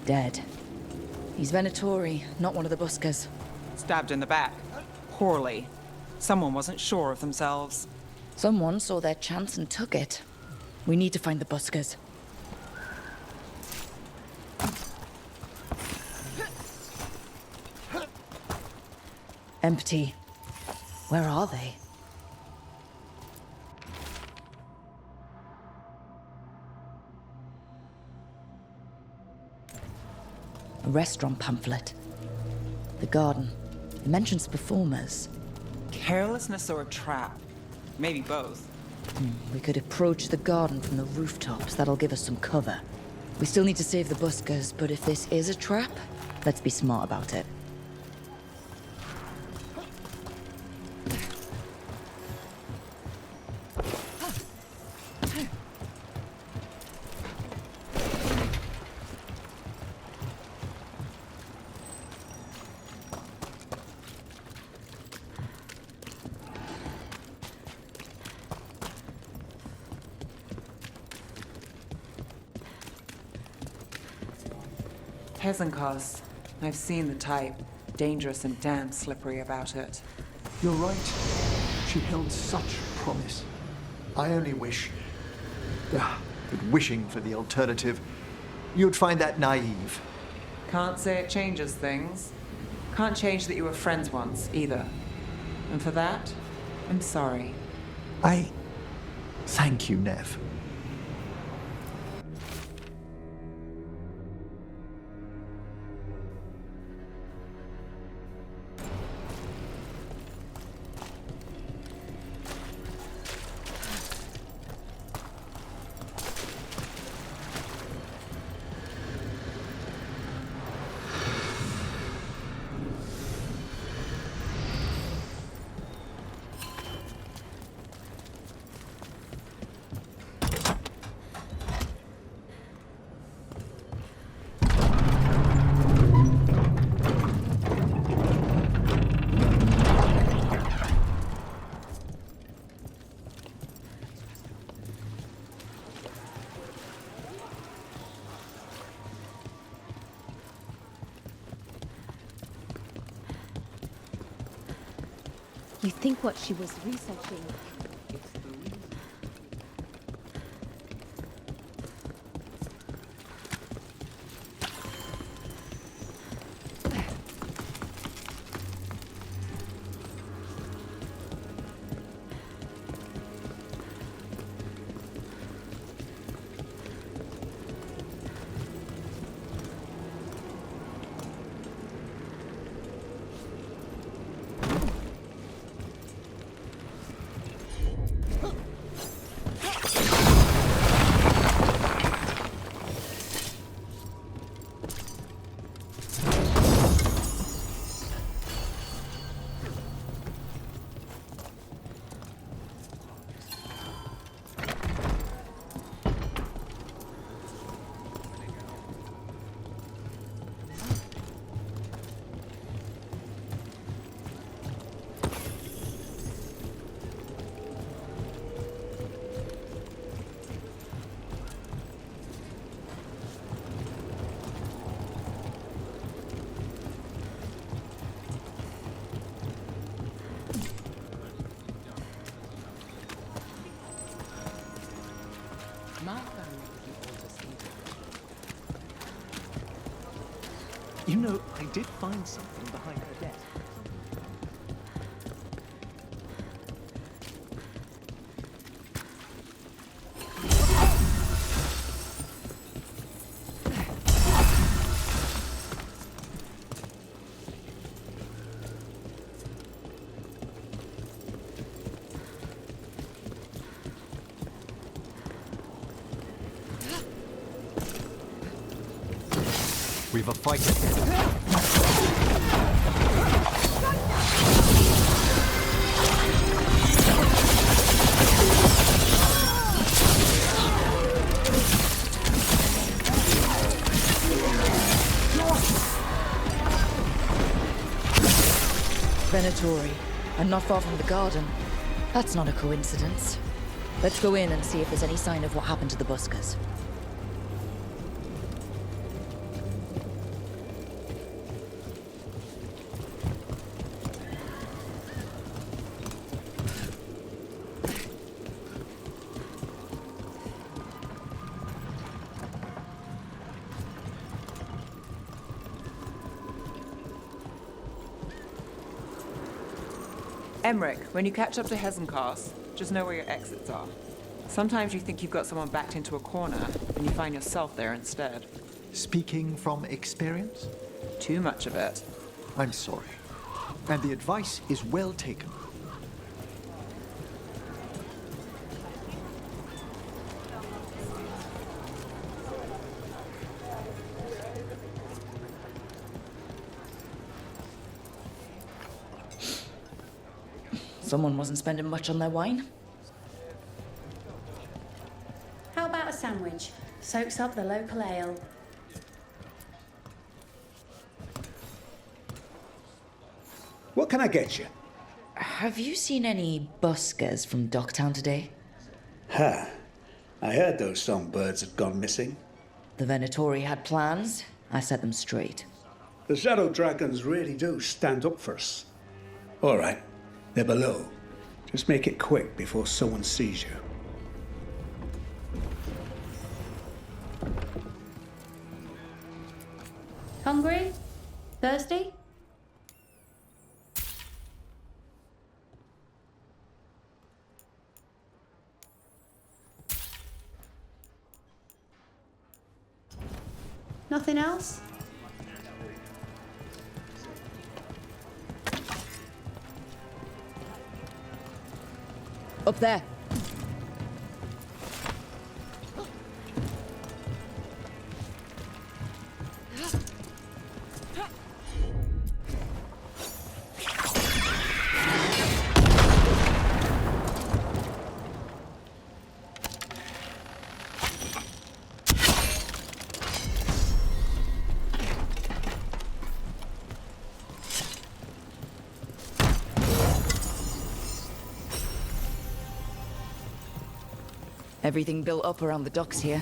Dead. He's Venatori, not one of the buskers. Stabbed in the back. poorly. Someone wasn't sure of themselves. Someone saw their chance and took it. We need to find the buskers. Empty. Where are they? A restaurant pamphlet. The garden. It mentions performers. Carelessness or a trap? Maybe both. We could approach the garden from the rooftops. That'll give us some cover. We still need to save the buskers, but if this is a trap, let's be smart about it. Peasant I've seen the type. Dangerous and damn slippery about it. You're right. She held such promise. I only wish... but wishing for the alternative, you'd find that naive. Can't say it changes things. Can't change that you were friends once, either. And for that, I'm sorry. Thank you, Neve. You think what she was researching? You know, I did find something behind her desk. We've a fight ahead. Venatori, and not far from the garden. That's not a coincidence. Let's go in and see if there's any sign of what happened to the buskers. Emmrich, when you catch up to Hezencast, just know where your exits are. Sometimes you think you've got someone backed into a corner, and you find yourself there instead. Speaking from experience? Too much of it. I'm sorry. And the advice is well taken. Someone wasn't spending much on their wine. How about a sandwich? Soaks up the local ale. What can I get you? Have you seen any buskers from Docktown today? Ha! I heard those songbirds had gone missing. The Venatori had plans. I set them straight. The Shadow Dragons really do stand up for us. All right, they're below. Just make it quick before someone sees you. Hungry? Thirsty? Nothing else? Up there. Everything built up around the docks here.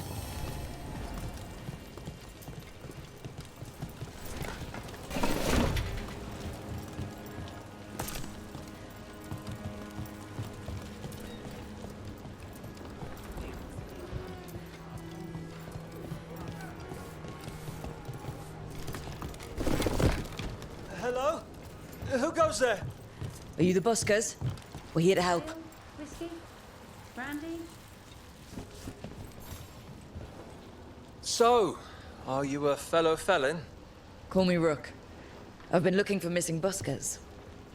Hello? Who goes there? Are you the buskers? We're here to help. Whiskey? Brandy? So, are you a fellow felon? Call me Rook. I've been looking for missing buskers.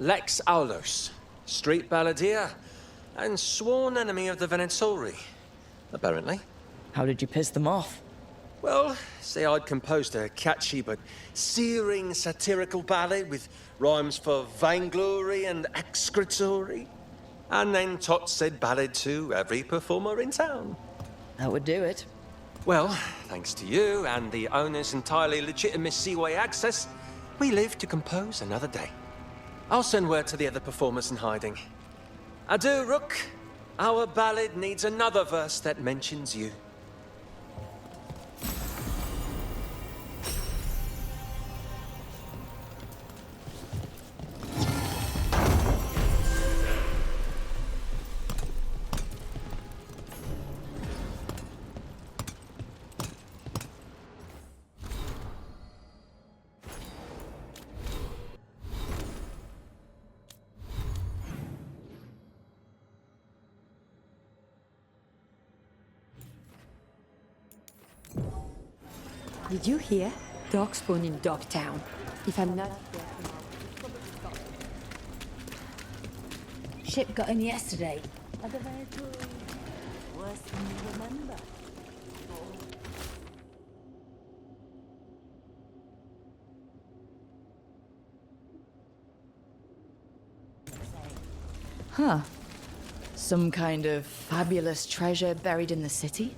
Lex Aulos, street balladeer, and sworn enemy of the Venatori, apparently. How did you piss them off? Well, say I'd composed a catchy but searing satirical ballad with rhymes for vainglory and excretory. And then tot said ballad to every performer in town. That would do it. Well, thanks to you and the owner's entirely legitimate seaway access, we live to compose another day. I'll send word to the other performers in hiding. Adieu, Rook. Our ballad needs another verse that mentions you. Did you hear? Dog spawn in Dogtown. If I'm not... Ship got in yesterday. Are the Venatori worse than you remember? Huh. Some kind of fabulous treasure buried in the city?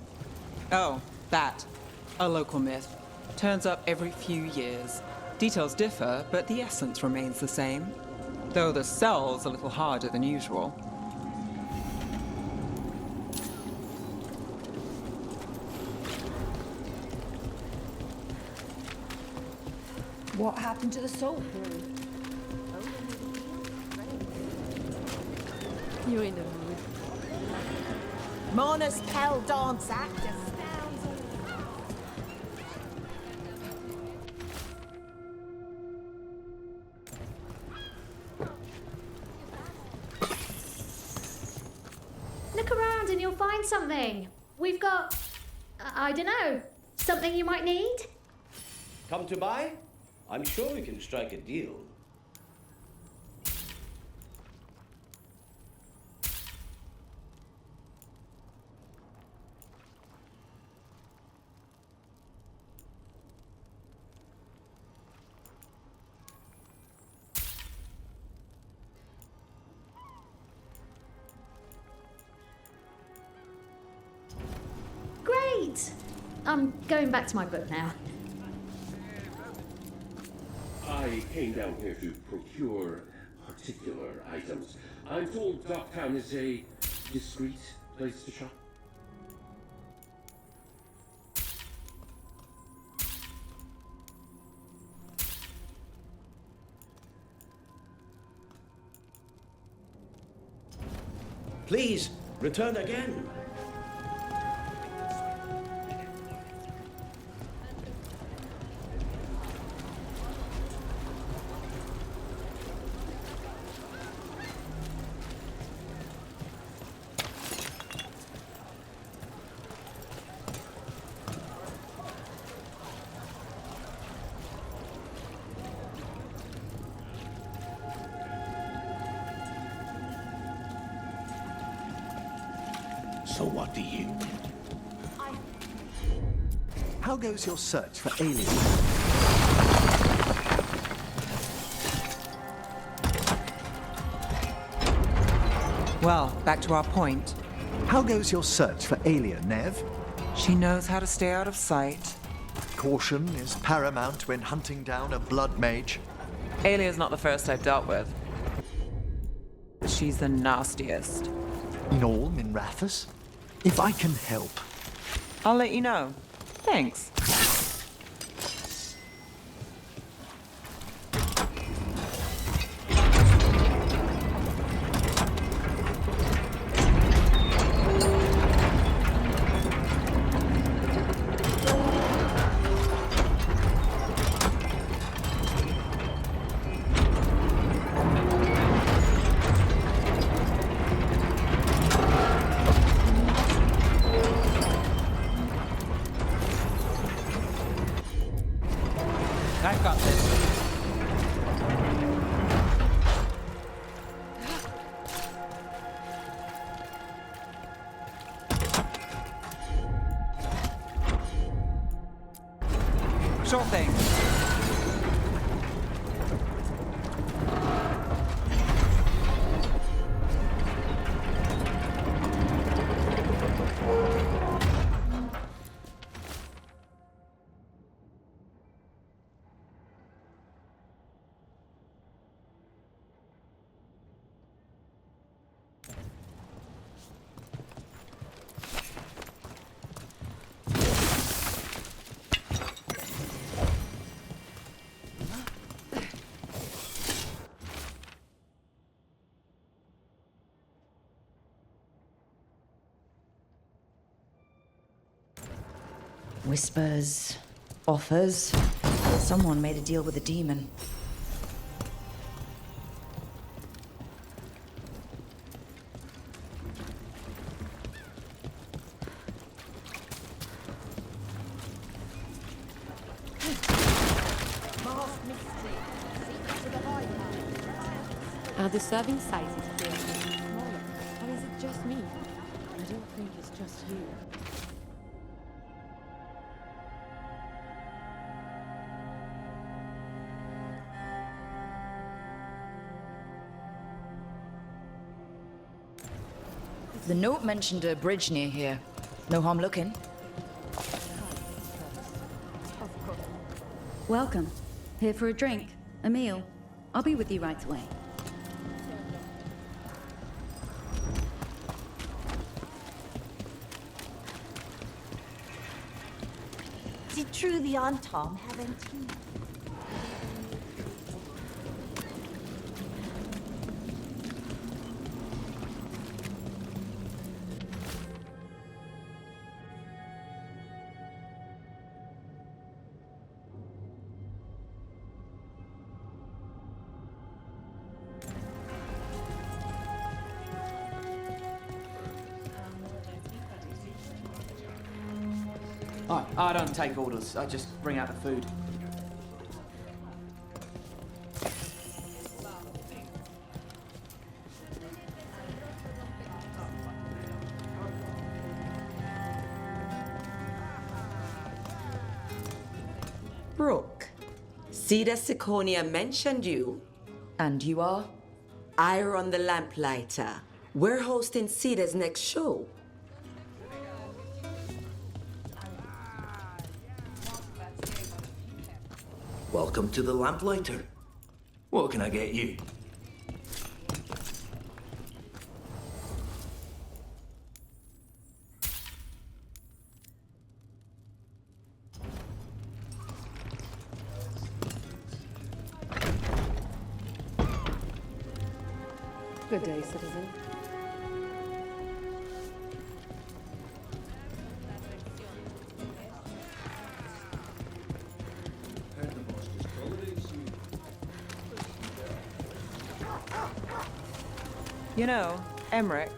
Oh, that. A local myth. Turns up every few years. Details differ, but the essence remains the same. Though the sell's a little harder than usual. What happened to the salt brew? You're in the mood. Mona's Pell dance act astounds. around and you'll find something. We've got, I don't know, something you might need? Come to buy? I'm sure we can strike a deal. Great! I'm going back to my book now. I came down here to procure particular items. I'm told Docktown is a discreet place to shop. Please, return again. So what do you? How goes your search for aliens? Well, back to our point. How goes your search for alien, Neve? She knows how to stay out of sight. Caution is paramount when hunting down a blood mage. Alia's not the first I've dealt with. She's the nastiest. In all Minrathous? If I can help. I'll let you know. Thanks. I've got this. Sure thing. Whispers, offers. Someone made a deal with a demon. Are the serving sizes getting smaller? Or is it just me? I don't think it's just you. The note mentioned a bridge near here. No harm looking. Welcome. Here for a drink? A meal? I'll be with you right away. Did truly Antaam have tea? Oh, I don't take orders. I just bring out the food. Rook, Thedas Siconia mentioned you. And you are? I run the Lamplighter. We're hosting Thedas' next show. Welcome to the Lamplighter. What can I get you? Good day, citizen. You know, Emmrich,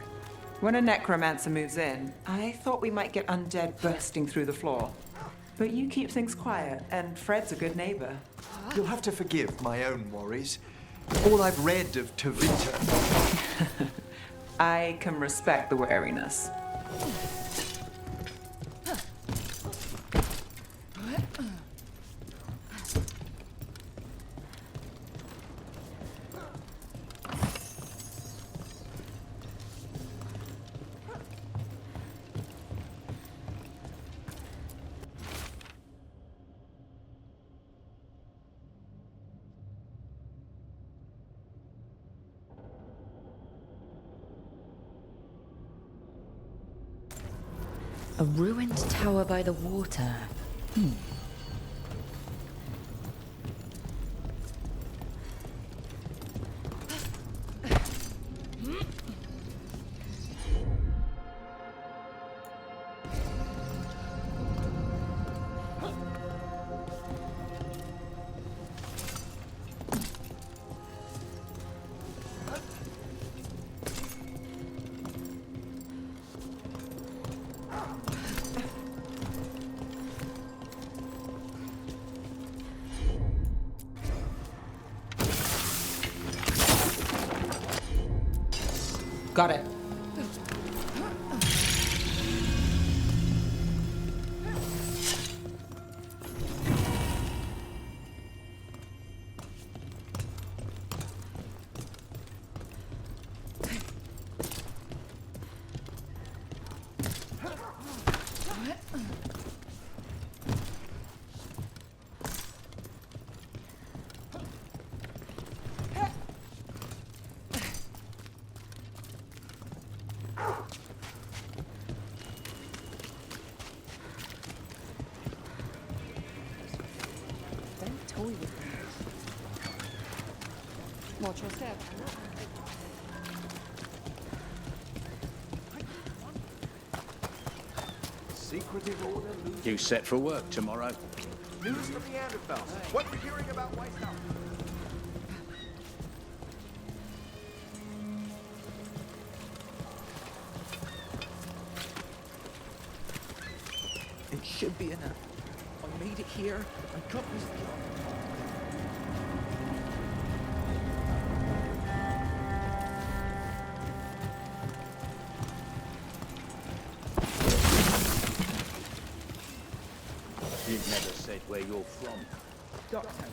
when a necromancer moves in, I thought we might get undead bursting through the floor. But you keep things quiet, and Fred's a good neighbor. You'll have to forgive my own worries. All I've read of Tavita. I can respect the wariness. A ruined tower by the water. Got it. Watch your step. Secretive order. You set for work tomorrow? News from the Neanderthals. What are we hearing about White House? It should be enough. I made it here. I cut this job. You've never said where you're from. Doctor.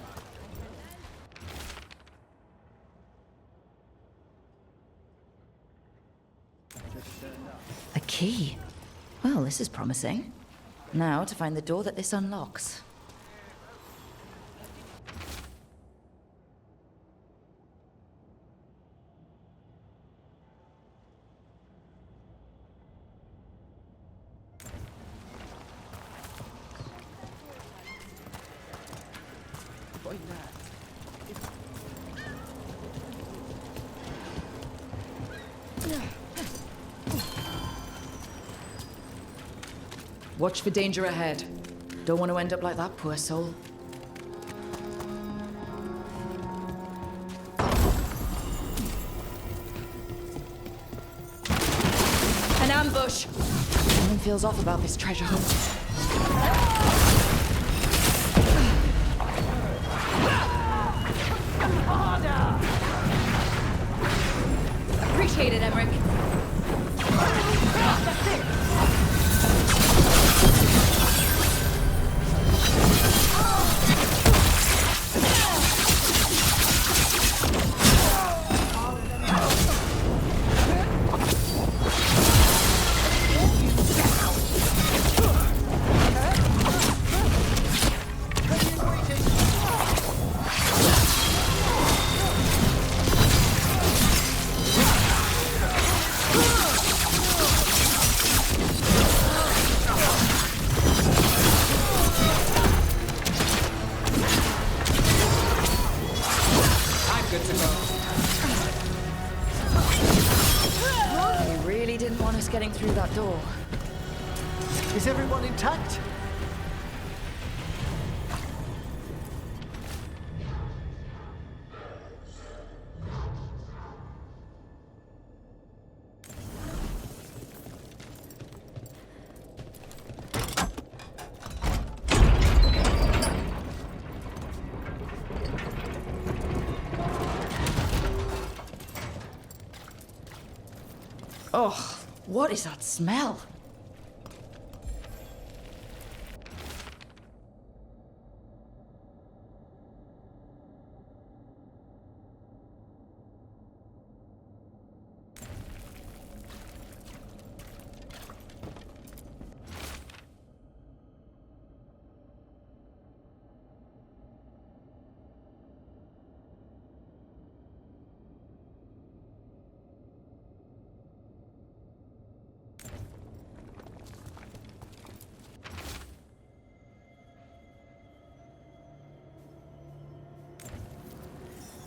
A key. Well, this is promising. Now to find the door that this unlocks. Watch for danger ahead. Don't want to end up like that poor soul. An ambush! Something feels off about this treasure hunt. Appreciate it, Emmrich. Getting through that door. Is everyone intact? Oh, what is that smell?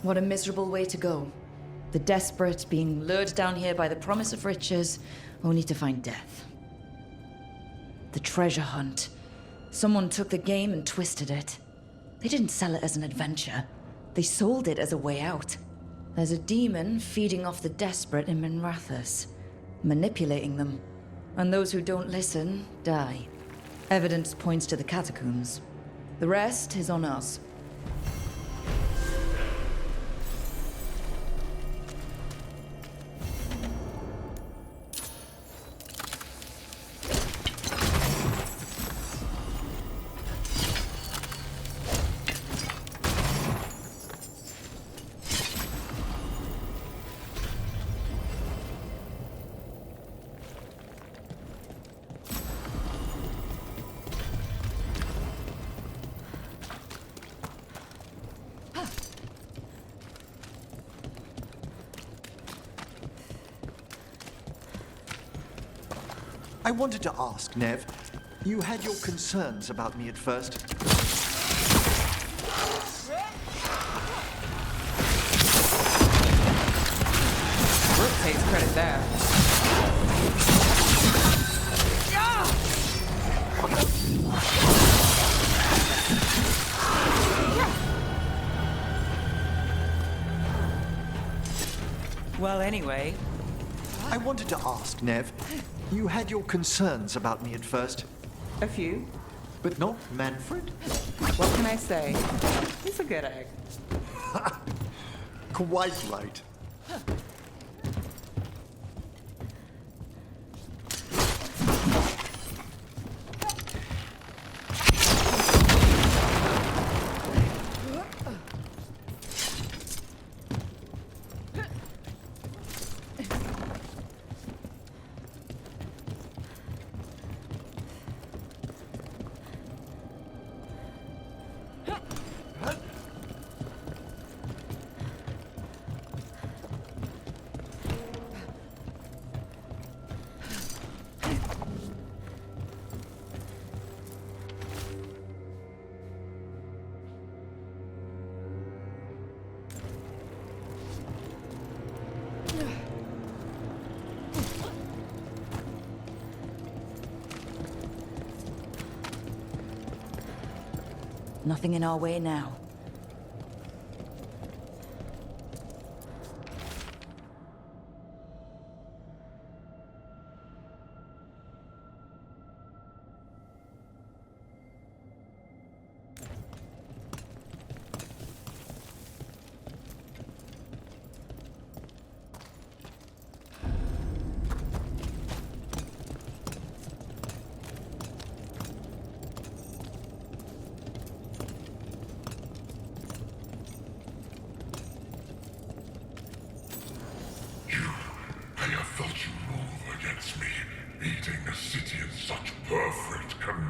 What a miserable way to go. The desperate being lured down here by the promise of riches, only to find death. The treasure hunt. Someone took the game and twisted it. They didn't sell it as an adventure. They sold it as a way out. There's a demon feeding off the desperate in Minrathous, manipulating them. And those who don't listen, die. Evidence points to the catacombs. The rest is on us. I wanted to ask, Neve. You had your concerns about me at first. Rook takes credit there. Well, anyway. I wanted to ask, Neve. You had your concerns about me at first. A few. But not Manfred? What can I say? He's a good egg. Quite right. Nothing in our way now.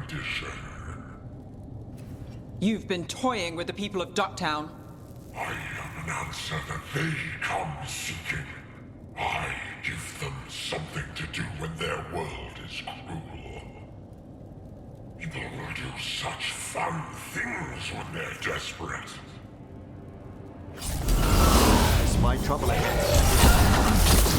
condition. You've been toying with the people of Ducktown. I am an answer that they come seeking. I give them something to do when their world is cruel. People will do such fun things when they're desperate. That's my trouble ahead.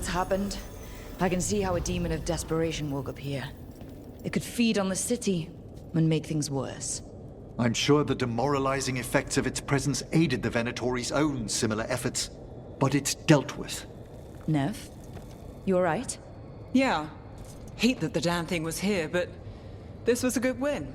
Happened, I can see how a demon of desperation woke up here. It could feed on the city and make things worse. I'm sure the demoralizing effects of its presence aided the Venatori's own similar efforts, but it's dealt with. Neve, you alright? Yeah. Hate that the damn thing was here, but this was a good win.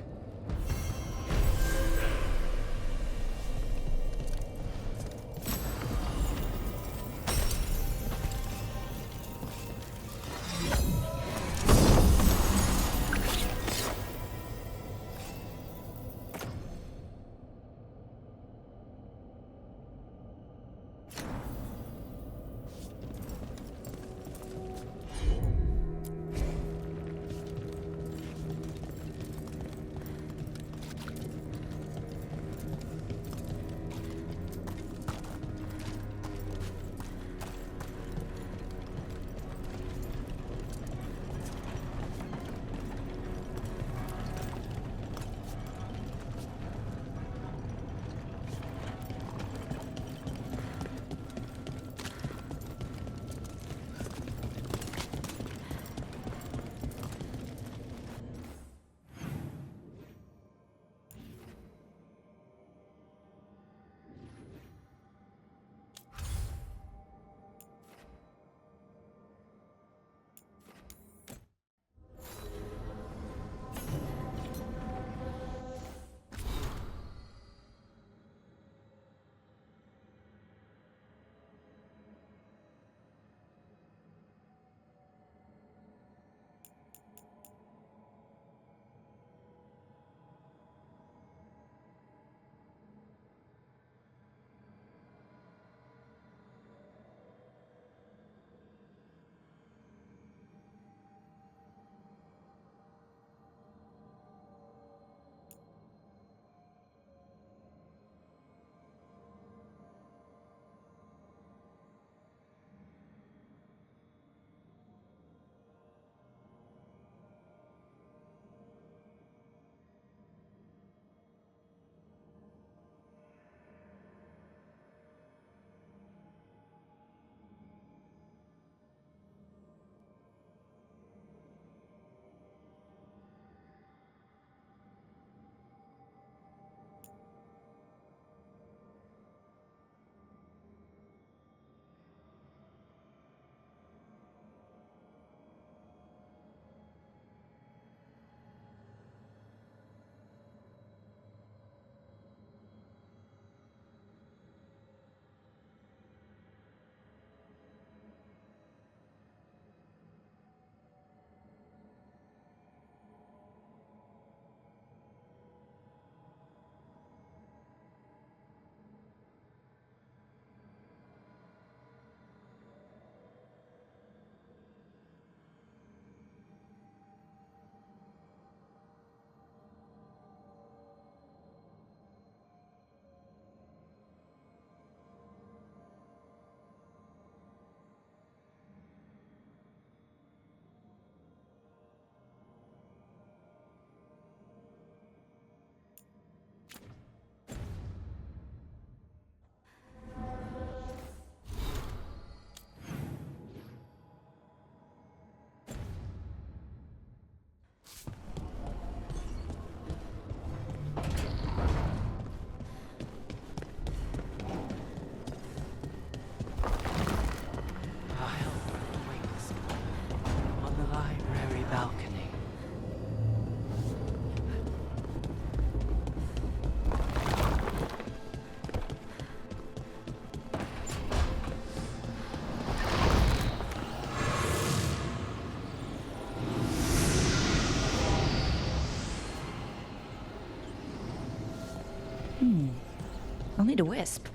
I'll need a wisp.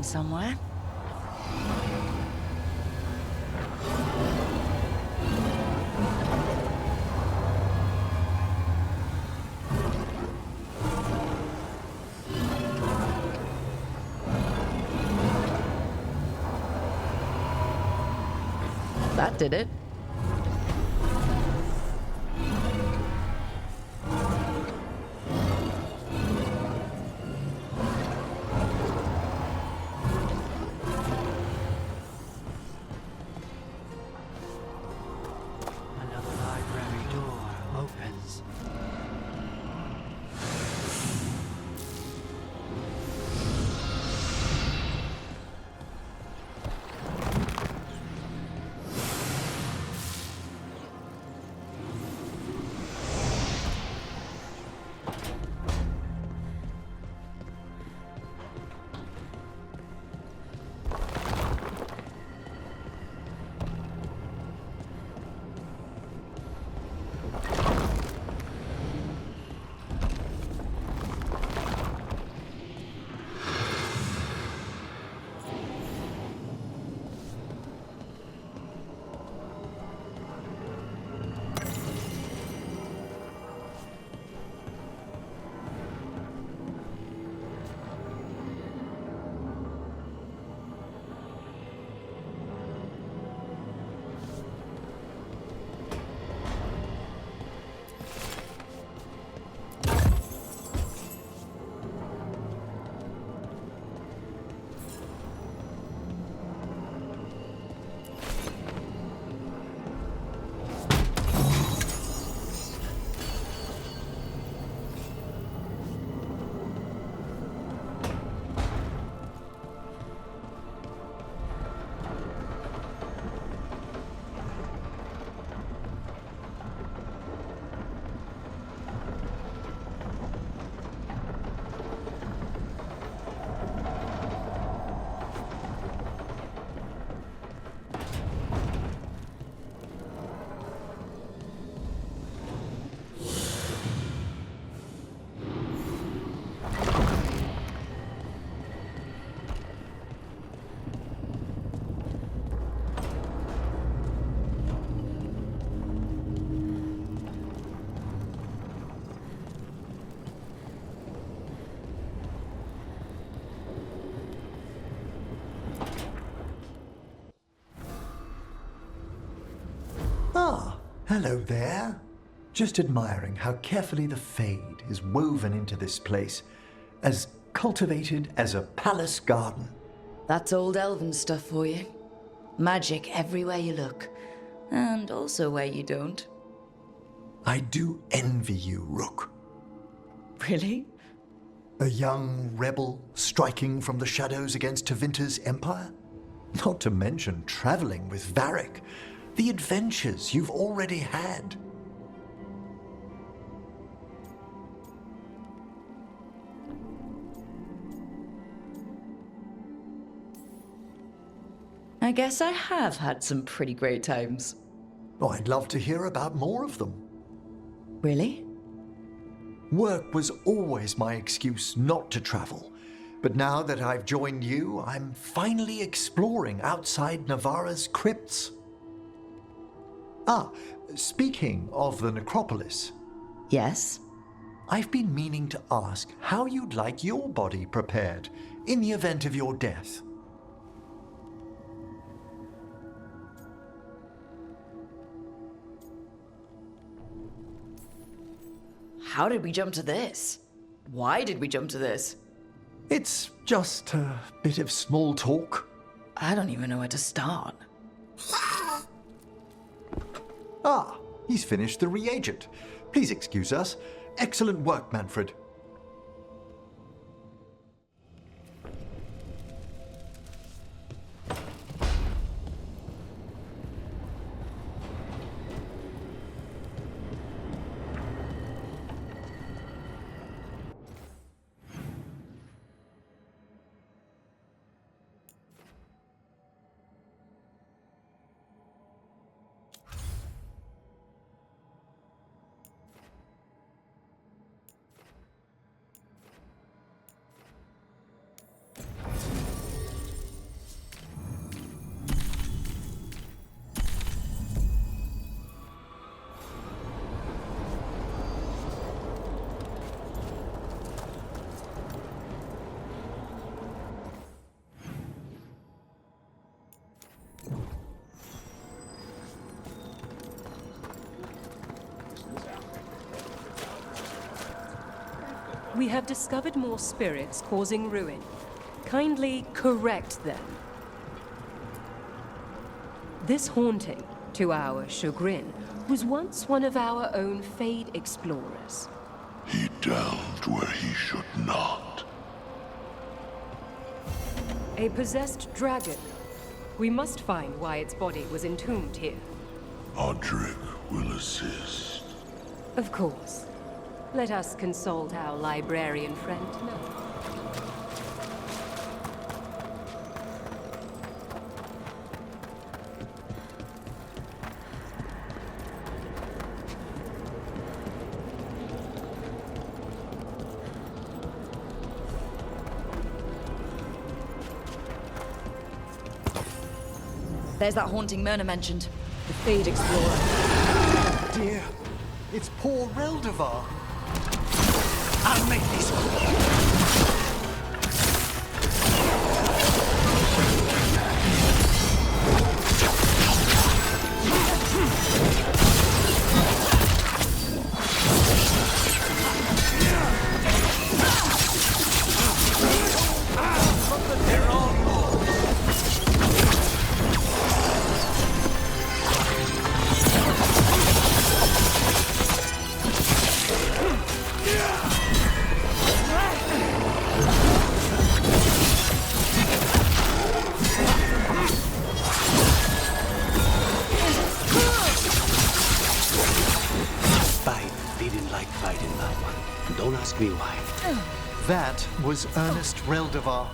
Somewhere. That did it. Ah, hello there. Just admiring how carefully the Fade is woven into this place, as cultivated as a palace garden. That's old elven stuff for you. Magic everywhere you look, and also where you don't. I do envy you, Rook. Really? A young rebel striking from the shadows against Tevinter's empire? Not to mention traveling with Varric. The adventures you've already had. I guess I have had some pretty great times. Oh, I'd love to hear about more of them. Really? Work was always my excuse not to travel. But now that I've joined you, I'm finally exploring outside Navarra's crypts. Ah, speaking of the necropolis. Yes? I've been meaning to ask how you'd like your body prepared in the event of your death. How did we jump to this? Why did we jump to this? It's just a bit of small talk. I don't even know where to start. Ah, he's finished the reagent. Please excuse us. Excellent work, Manfred. We have discovered more spirits causing ruin. Kindly correct them. This haunting, to our chagrin, was once one of our own Fade explorers. He delved where he should not. A possessed dragon. We must find why its body was entombed here. Audric will assist. Of course. Let us consult our librarian friend now. There's that haunting Myrna mentioned. The Fade Explorer. Oh dear. It's poor Reldevar. I'll make this Don't ask me why. That was Ernest Reldevar,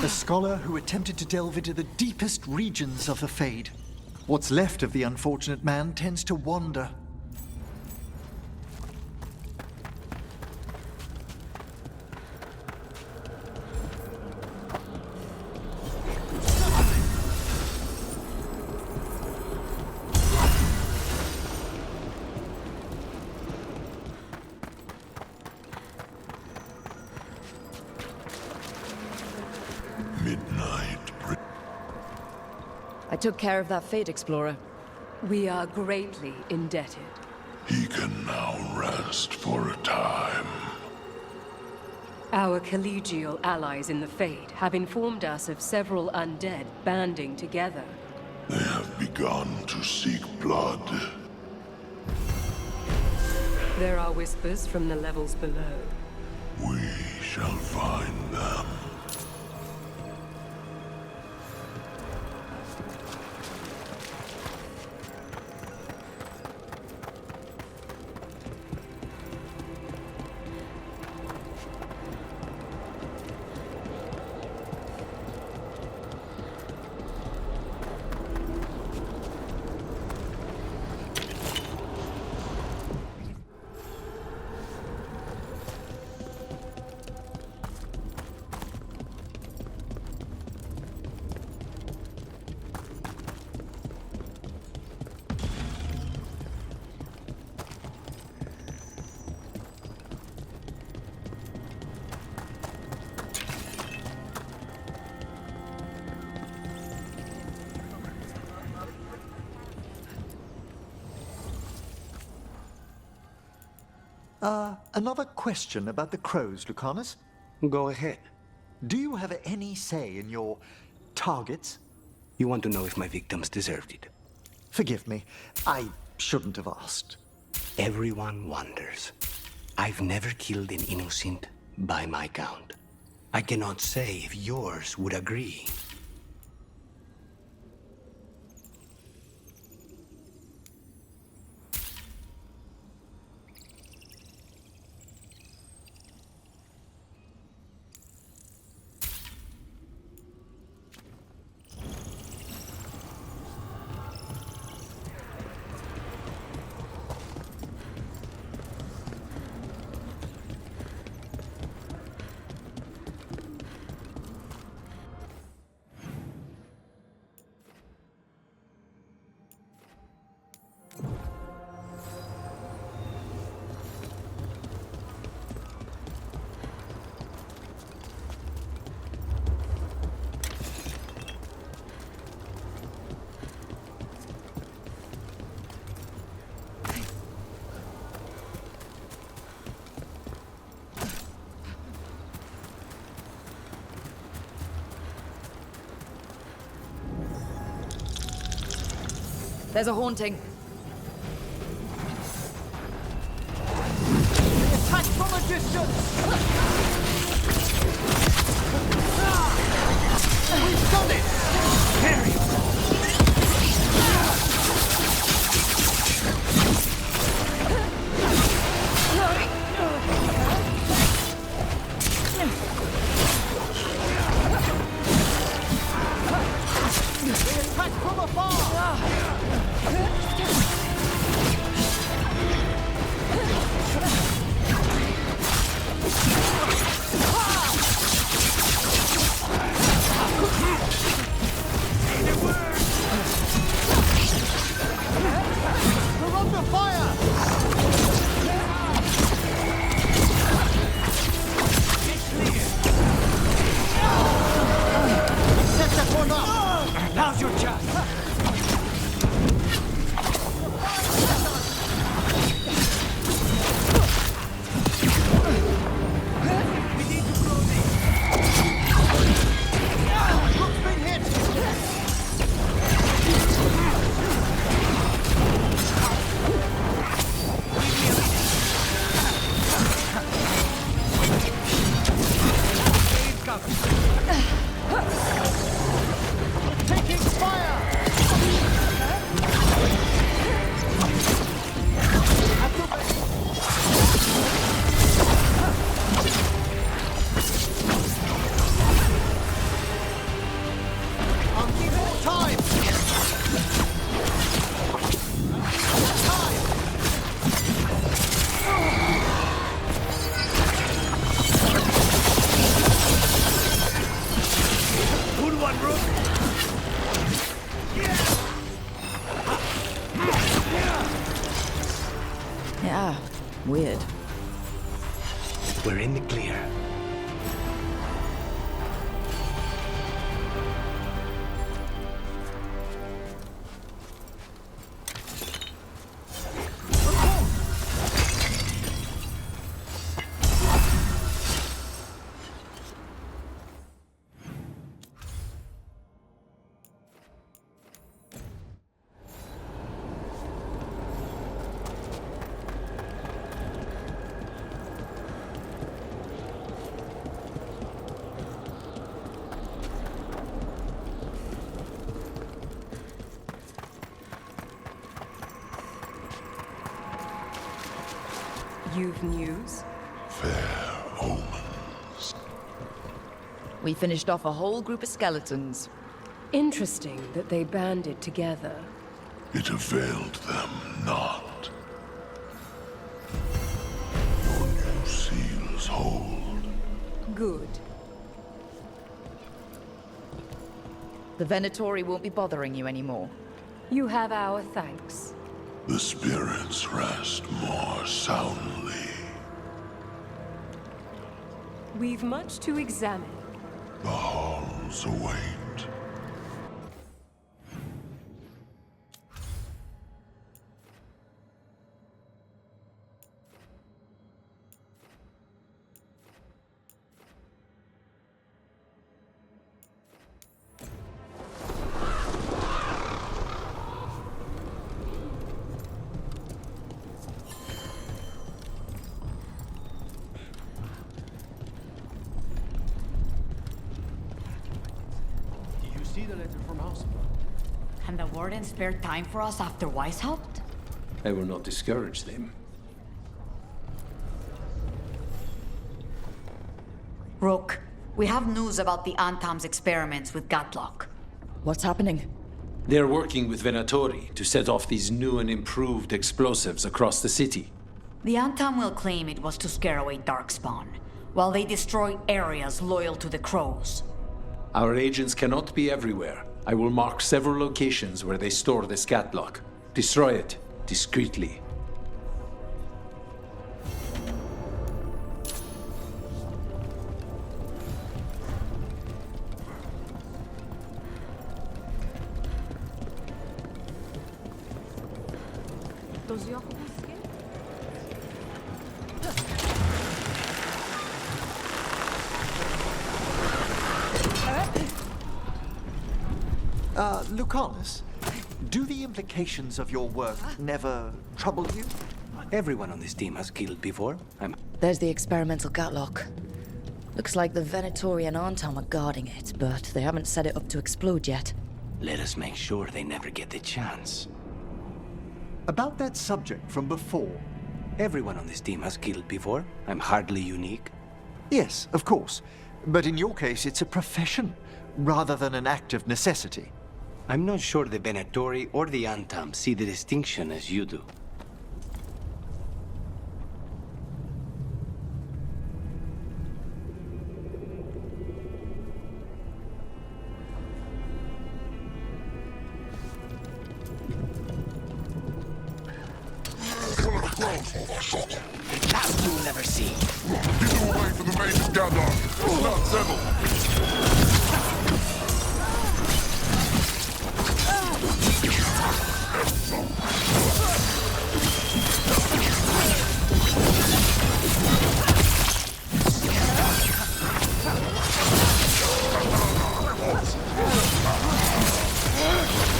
a scholar who attempted to delve into the deepest regions of the Fade. What's left of the unfortunate man tends to wander. I took care of that Fade Explorer. We are greatly indebted. He can now rest for a time. Our collegial allies in the Fade have informed us of several undead banding together. They have begun to seek blood. There are whispers from the levels below. We shall find them. Another question about the crows, Lucanus? Go ahead. Do you have any say in your targets? You want to know if my victims deserved it? Forgive me. I shouldn't have asked. Everyone wonders. I've never killed an innocent by my count. I cannot say if yours would agree. There's a haunting. Attack from a distance! We've done it! Carry attack from afar! We're under fire! It's clear! Set that one up! Now's your chance! Taking fire! I'll give more time! Good one, Rook! Yeah, weird. We're in the clear. You've news? Fair omens. We finished off a whole group of skeletons. Interesting that they banded together. It availed them not. Your new seals hold. Good. The Venatori won't be bothering you anymore. You have our thanks. The spirits rest more soundly. We've much to examine. The halls await. the letter from us. And the warden spared time for us after Weishaupt? I will not discourage them. Rook, we have news about the Antaam's experiments with Gatlock. What's happening? They're working with Venatori to set off these new and improved explosives across the city. The Antaam will claim it was to scare away Darkspawn, while they destroy areas loyal to the Crows. Our agents cannot be everywhere. I will mark several locations where they store this Gatlock. Destroy it, discreetly. Lucanus, do the implications of your work never trouble you? Everyone on this team has killed before. There's the experimental Gatlock. Looks like the Venatori and Antaam are guarding it, but they haven't set it up to explode yet. Let us make sure they never get the chance. About that subject from before. Everyone on this team has killed before. I'm hardly unique. Yes, of course. But in your case, it's a profession, rather than an act of necessity. I'm not sure the Venatori or the Antaam see the distinction as you do. The last you'll never see. Keep away from the main gather. It's not settled.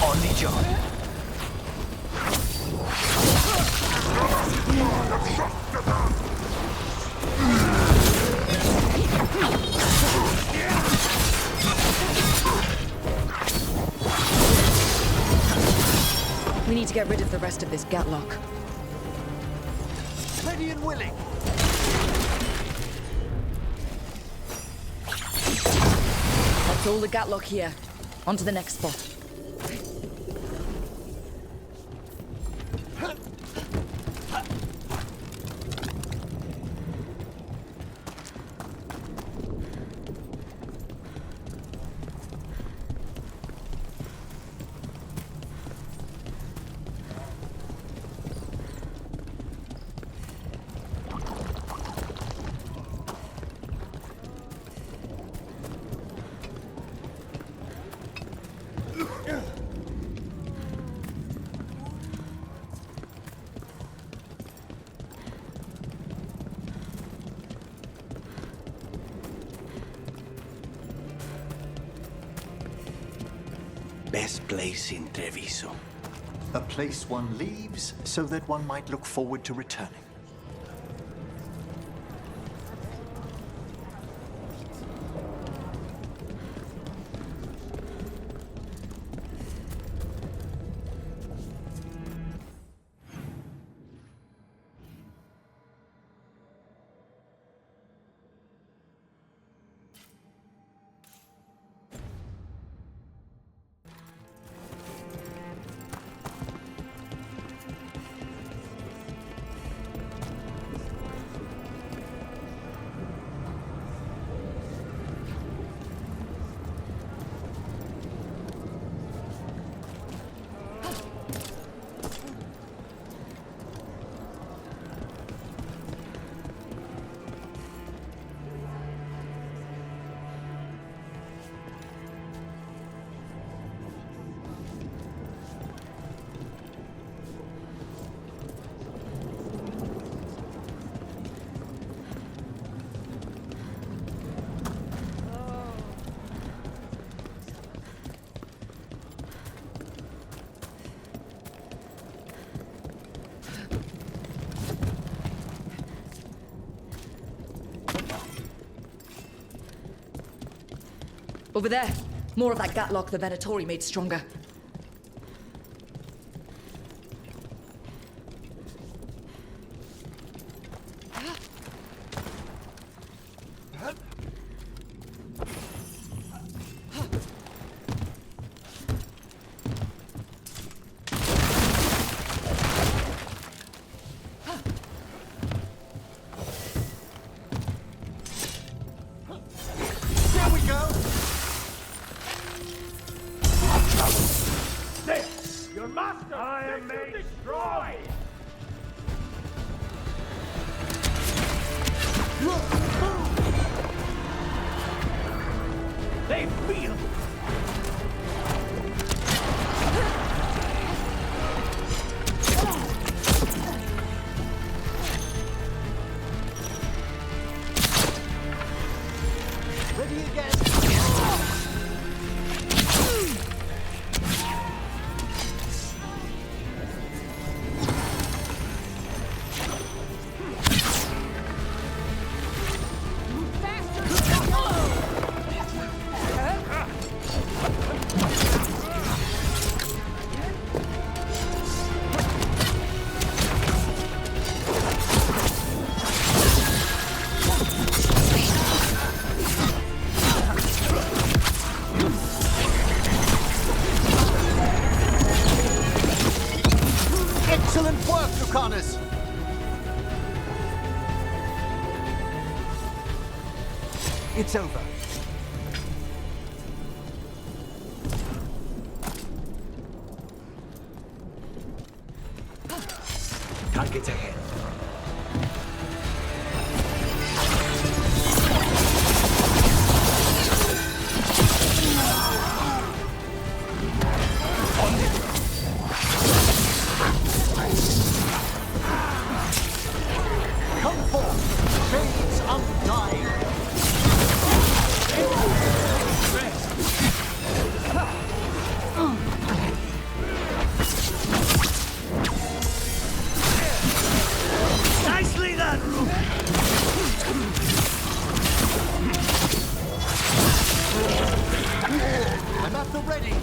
On the job. We need to get rid of the rest of this Gatlock. Ready and willing. That's all the Gatlock here. On to the next spot. Best place in Treviso. A place one leaves so that one might look forward to returning. Over there. More of that gatlock the Venatori made stronger. It's over. Targets ahead. Come forth, shades undying. Nicely done, Rook! I'm at the ready.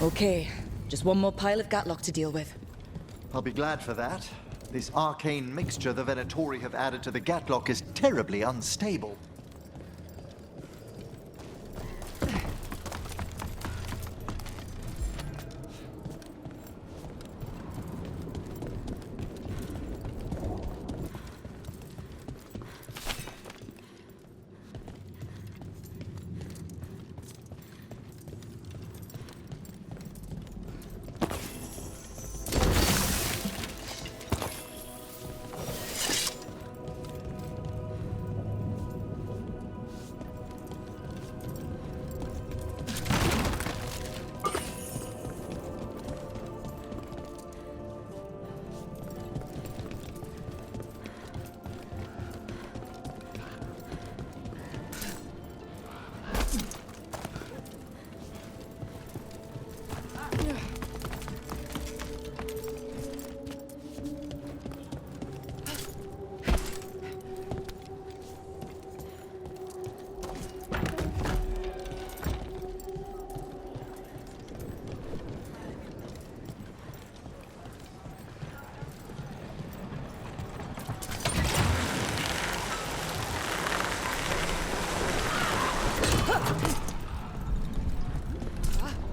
Okay, just one more pile of gatlock to deal with. I'll be glad for that. This arcane mixture the Venatori have added to the gatlock is terribly unstable.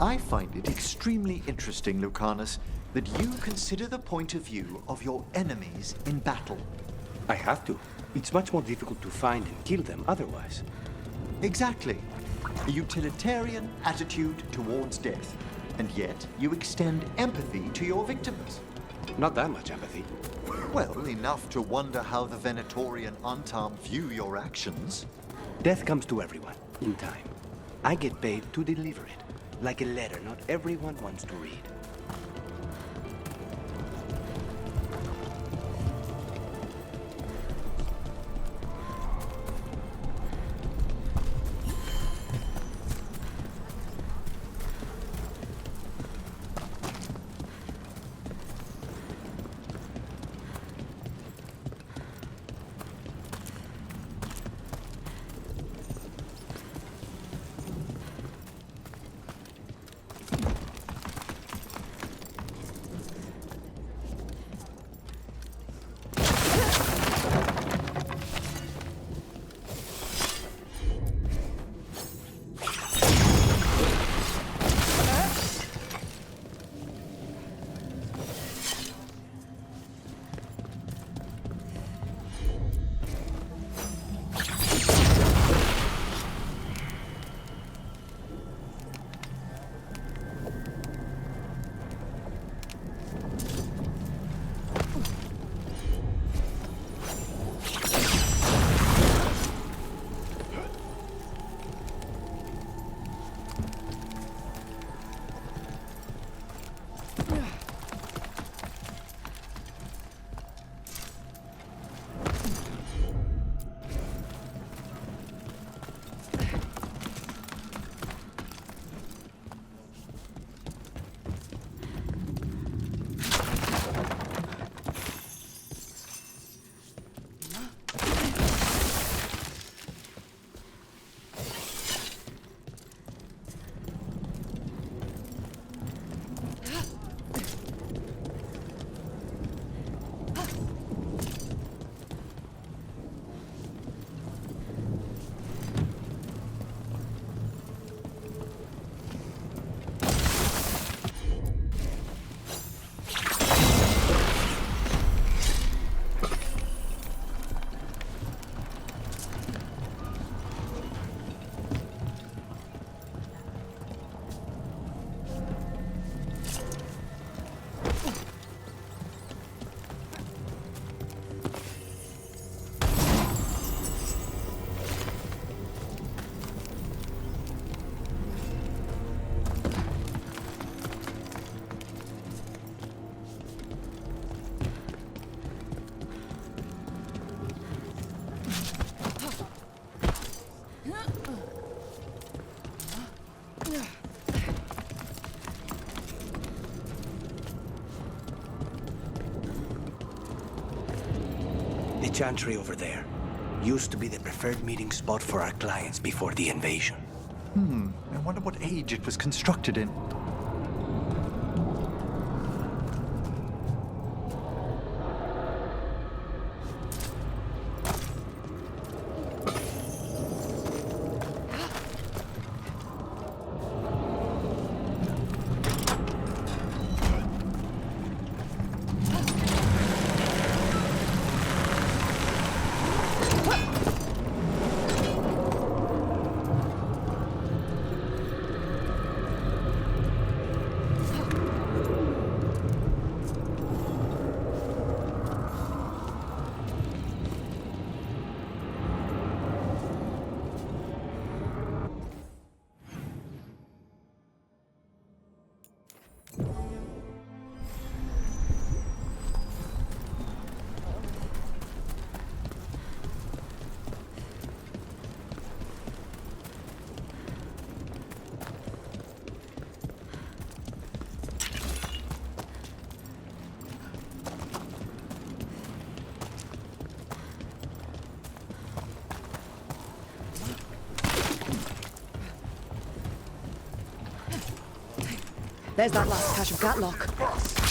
I find it extremely interesting, Lucanus, that you consider the point of view of your enemies in battle. I have to. It's much more difficult to find and kill them otherwise. Exactly. A utilitarian attitude towards death. And yet, you extend empathy to your victims. Not that much empathy. Well, enough to wonder how the Venatori and Antaam view your actions. Death comes to everyone, in time. I get paid to deliver it. Like a letter not everyone wants to read. The chantry over there used to be the preferred meeting spot for our clients before the invasion. I wonder what age it was constructed in. There's that last cache of Gatlock.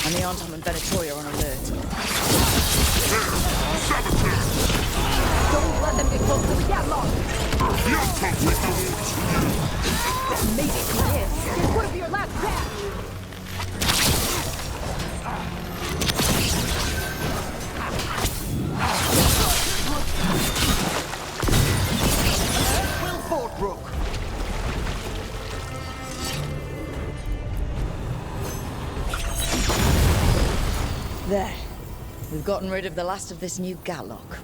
And the Antaam and Venatori are on alert. Don't let them get close to the Gatlock! Made it clear. This would be your last pass! Well fought, Rook. There. We've gotten rid of the last of this new Gatlock.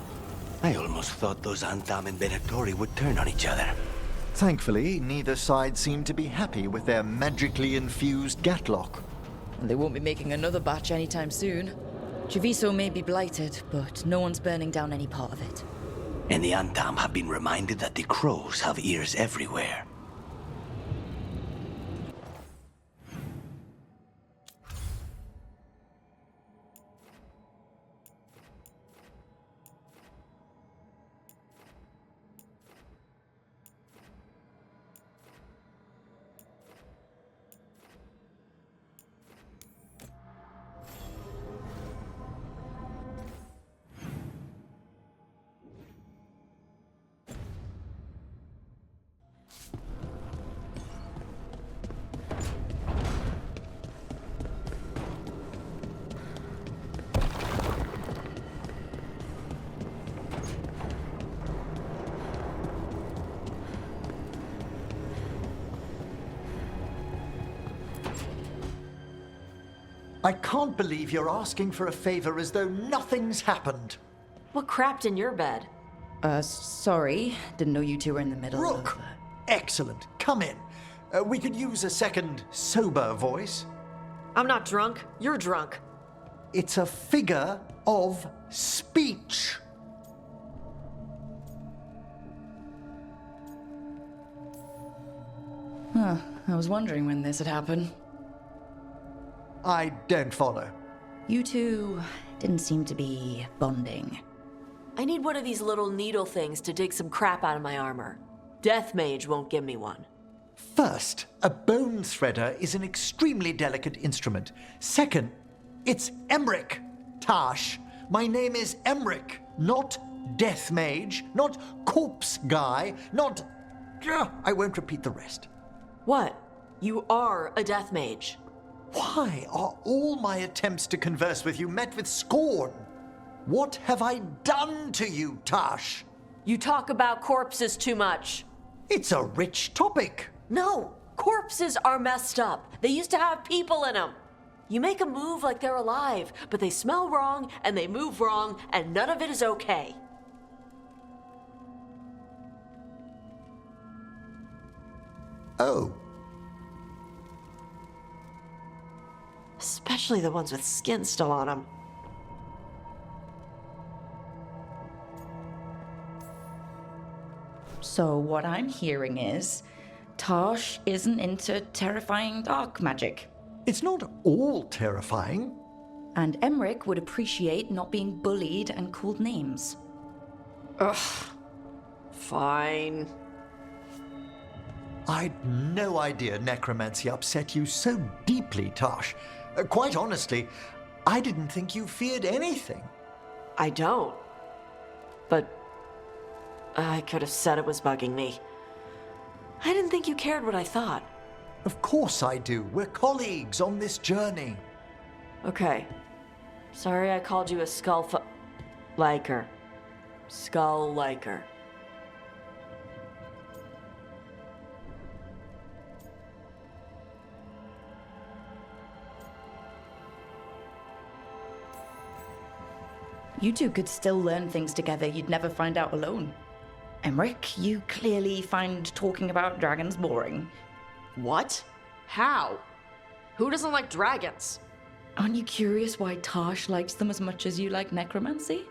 I almost thought those Antaam and Venatori would turn on each other. Thankfully, neither side seemed to be happy with their magically infused Gatlock. And they won't be making another batch anytime soon. Treviso may be blighted, but no one's burning down any part of it. And the Antaam have been reminded that the crows have ears everywhere. I can't believe you're asking for a favor as though nothing's happened. What crapped in your bed? Sorry. Didn't know you two were in the middle Rook! of... Excellent. Come in. We could use a second sober voice. I'm not drunk. You're drunk. It's a figure of speech. Huh. I was wondering when this had happened. I don't follow. You two didn't seem to be bonding. I need one of these little needle things to dig some crap out of my armor. Death Mage won't give me one. First, a bone threader is an extremely delicate instrument. Second, it's Emmrich, Taash. My name is Emmrich, not Death Mage, not Corpse Guy, not... I won't repeat the rest. What? You are a Death Mage. Why are all my attempts to converse with you met with scorn? What have I done to you, Taash? You talk about corpses too much. It's a rich topic. No, corpses are messed up. They used to have people in them. You make them move like they're alive, but they smell wrong and they move wrong, and none of it is okay. Oh. Especially the ones with skin still on them. So what I'm hearing is, Taash isn't into terrifying dark magic. It's not all terrifying. And Emmrich would appreciate not being bullied and called names. Ugh. Fine. I'd no idea necromancy upset you so deeply, Taash. Quite honestly, I didn't think you feared anything. I don't. But I could have said it was bugging me. I didn't think you cared what I thought. Of course I do. We're colleagues on this journey. Okay. Sorry I called you a liker. Skull liker. You two could still learn things together you'd never find out alone. Emmrich, you clearly find talking about dragons boring. What? How? Who doesn't like dragons? Aren't you curious why Taash likes them as much as you like necromancy?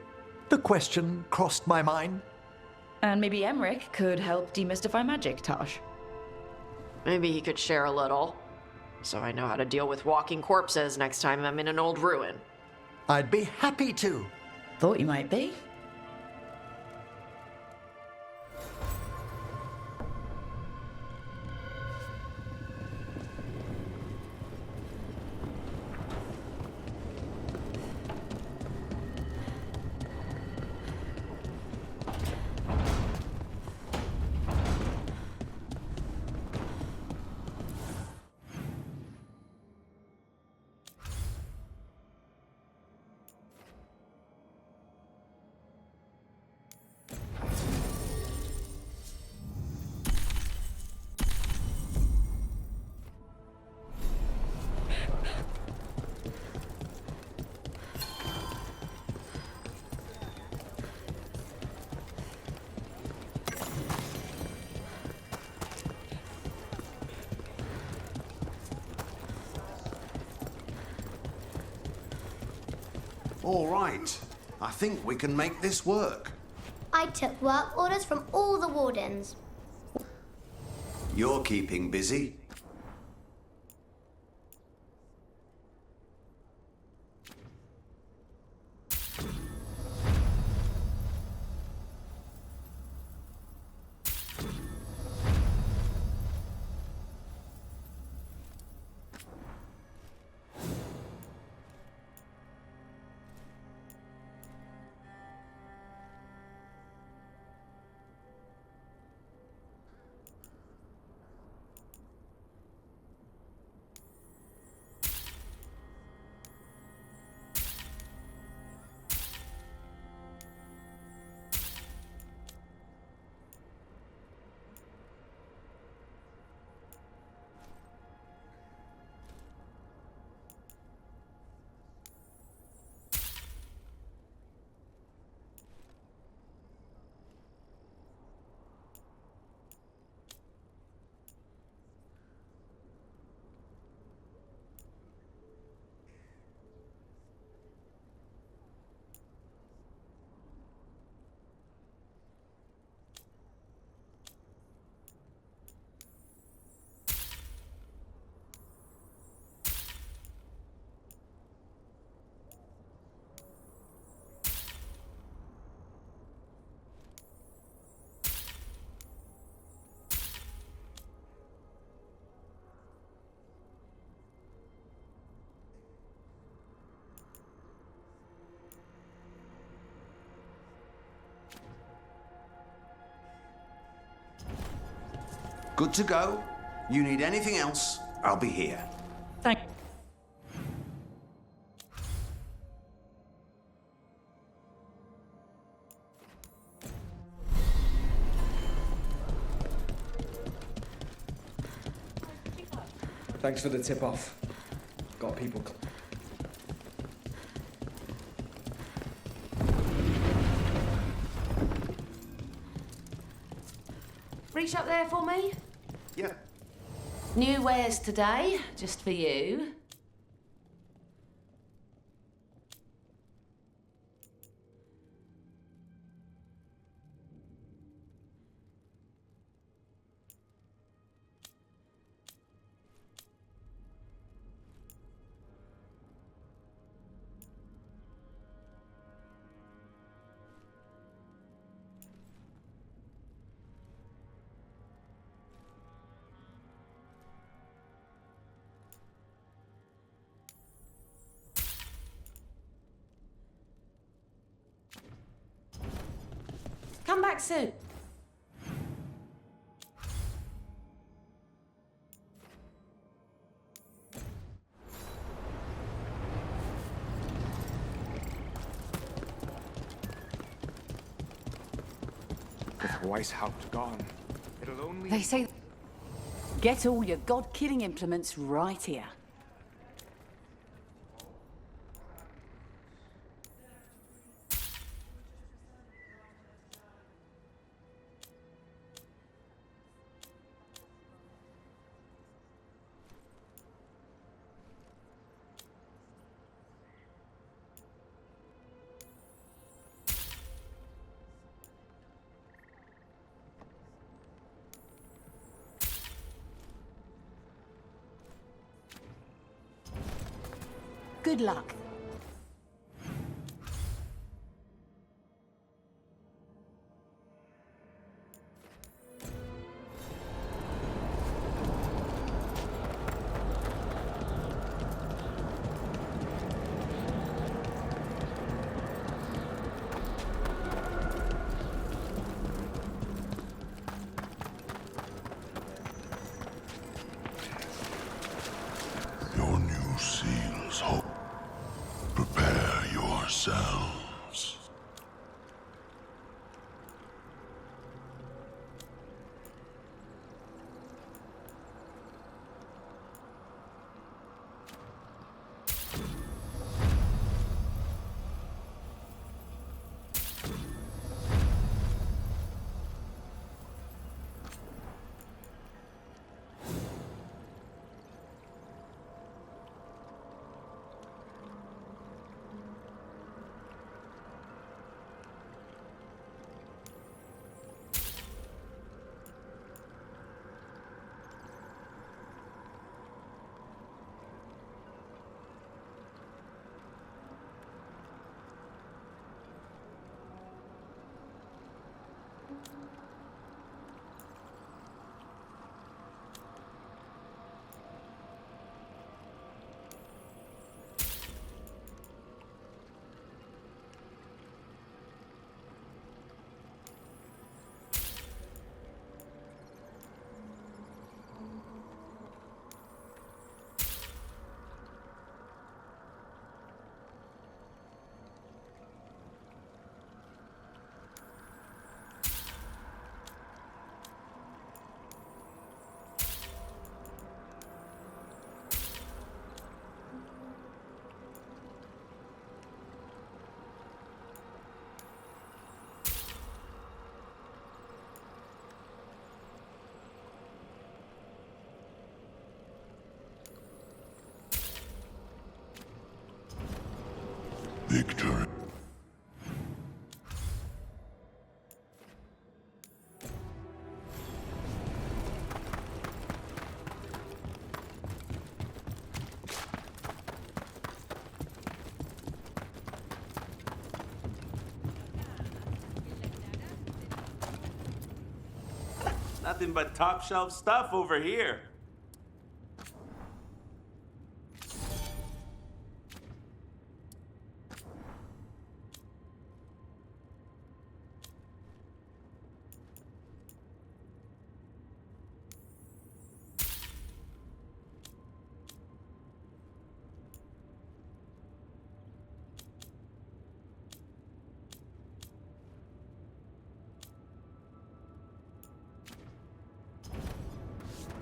The question crossed my mind. And maybe Emmrich could help demystify magic, Taash. Maybe he could share a little, so I know how to deal with walking corpses next time I'm in an old ruin. I'd be happy to. Thought you might be. All right. I think we can make this work. I took work orders from all the wardens. You're keeping busy. Good to go. You need anything else, I'll be here. Thank Thanks for the tip-off. Got people... Reach up there for me? Yeah. New wares today, just for you. Come back soon. With Weishaupt gone, it'll only... They say... Get all your god-killing implements right here. Good luck. Your new seals hope. Prepare yourselves. Victory. Nothing but top shelf stuff over here.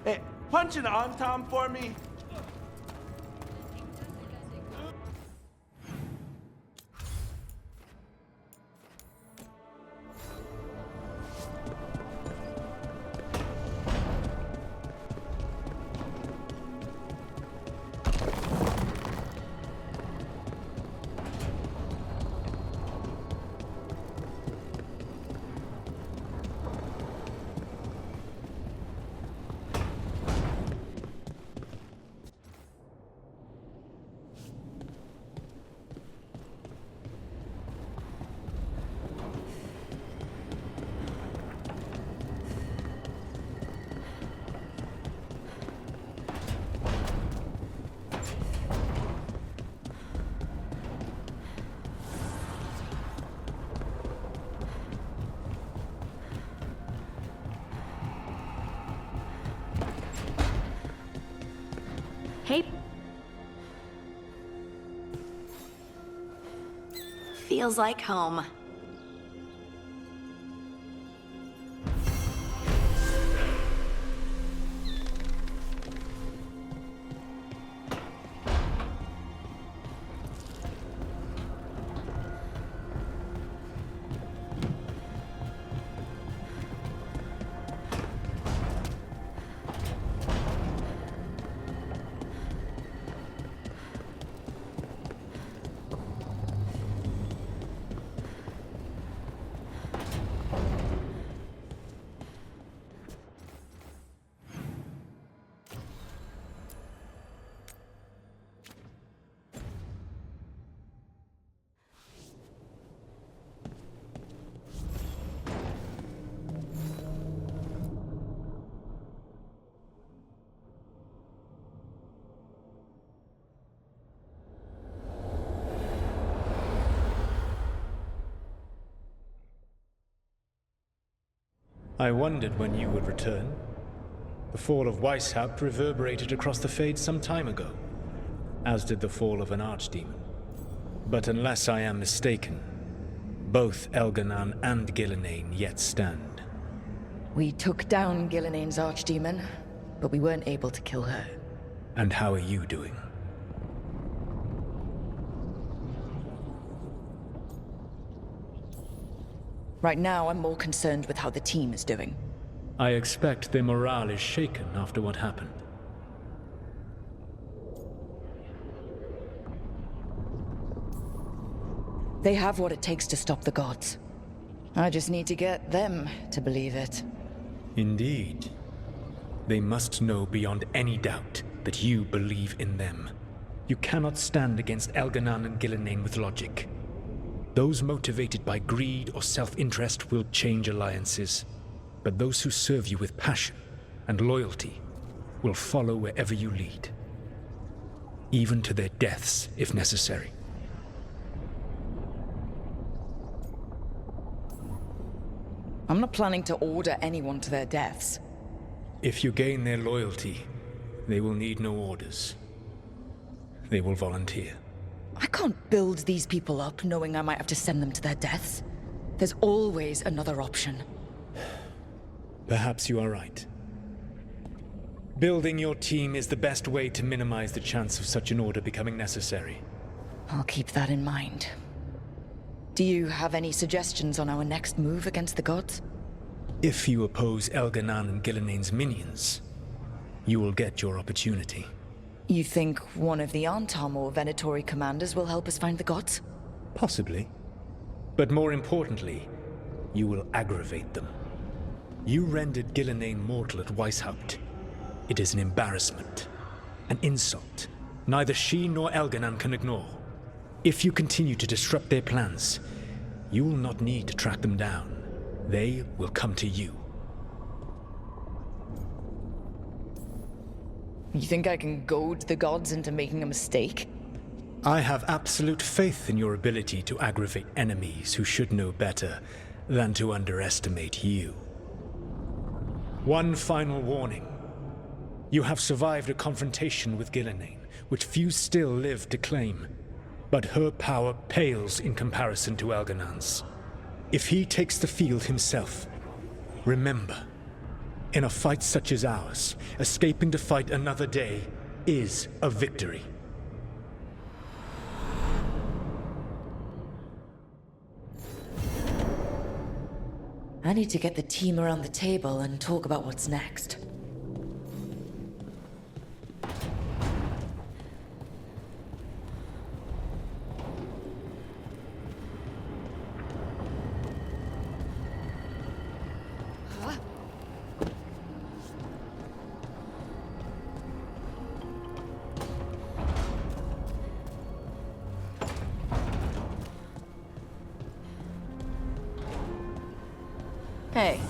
Hey, punch an Antaam for me. Feels like home. I wondered when you would return. The fall of Weishaupt reverberated across the Fade some time ago, as did the fall of an archdemon. But unless I am mistaken, both Elganan and Gillenane yet stand. We took down Gillenane's archdemon, but we weren't able to kill her. And how are you doing? Right now, I'm more concerned with how the team is doing. I expect their morale is shaken after what happened. They have what it takes to stop the gods. I just need to get them to believe it. Indeed. They must know beyond any doubt that you believe in them. You cannot stand against Elganan and Gillenane with logic. Those motivated by greed or self-interest will change alliances, but those who serve you with passion and loyalty will follow wherever you lead, even to their deaths if necessary. I'm not planning to order anyone to their deaths. If you gain their loyalty, they will need no orders. They will volunteer. I can't build these people up knowing I might have to send them to their deaths. There's always another option. Perhaps you are right. Building your team is the best way to minimize the chance of such an order becoming necessary. I'll keep that in mind. Do you have any suggestions on our next move against the gods? If you oppose Elganan and Gillenane's minions, you will get your opportunity. You think one of the Antaam or Venatori commanders will help us find the gods? Possibly. But more importantly, you will aggravate them. You rendered Gillenane mortal at Weishaupt. It is an embarrassment, an insult, neither she nor Elganan can ignore. If you continue to disrupt their plans, you will not need to track them down. They will come to you. You think I can goad the gods into making a mistake? I have absolute faith in your ability to aggravate enemies who should know better than to underestimate you. One final warning. You have survived a confrontation with Gillenane, which few still live to claim. But her power pales in comparison to Elganan's. If he takes the field himself, remember, in a fight such as ours, escaping to fight another day is a victory. I need to get the team around the table and talk about what's next. Hey,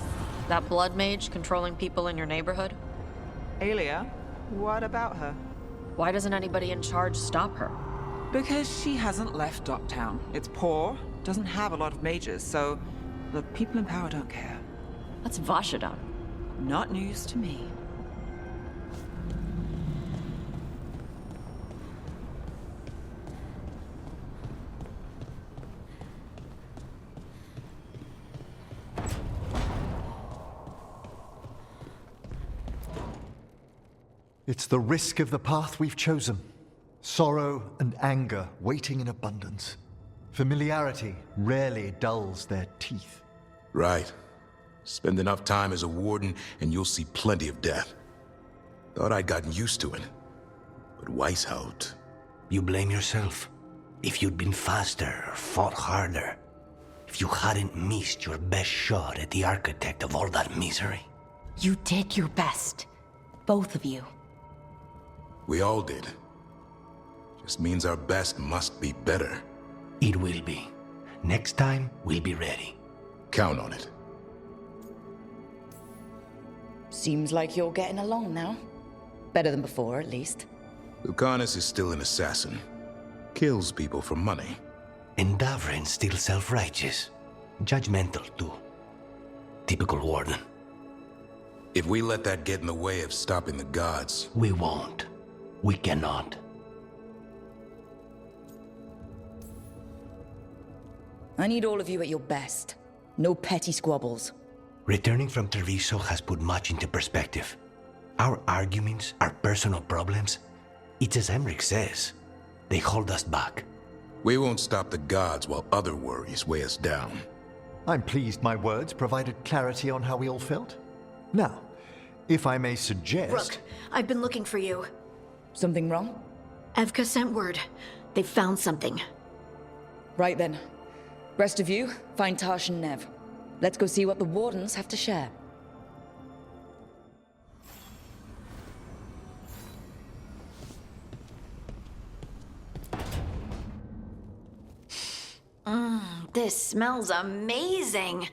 that blood mage controlling people in your neighborhood? Aelia? What about her? Why doesn't anybody in charge stop her? Because she hasn't left Docktown. It's poor, doesn't have a lot of mages, so the people in power don't care. That's Vashadan. Not news to me. It's the risk of the path we've chosen. Sorrow and anger waiting in abundance. Familiarity rarely dulls their teeth. Right. Spend enough time as a warden and you'll see plenty of death. Thought I'd gotten used to it. But Weishaupt... You blame yourself. If you'd been faster or fought harder. If you hadn't missed your best shot at the architect of all that misery. You did your best. Both of you. We all did. Just means our best must be better. It will be. Next time, we'll be ready. Count on it. Seems like you're getting along now. Better than before, at least. Lucanus is still an assassin. Kills people for money. And Davrin's still self-righteous. Judgmental, too. Typical warden. If we let that get in the way of stopping the gods... We won't. We cannot. I need all of you at your best. No petty squabbles. Returning from Treviso has put much into perspective. Our arguments, our personal problems, it's as Emmrich says. They hold us back. We won't stop the gods while other worries weigh us down. I'm pleased my words provided clarity on how we all felt. Now, if I may suggest... Rook, I've been looking for you. Something wrong? Evka sent word. They found something. Right then. Rest of you, find Taash and Neve. Let's go see what the Wardens have to share. This smells amazing.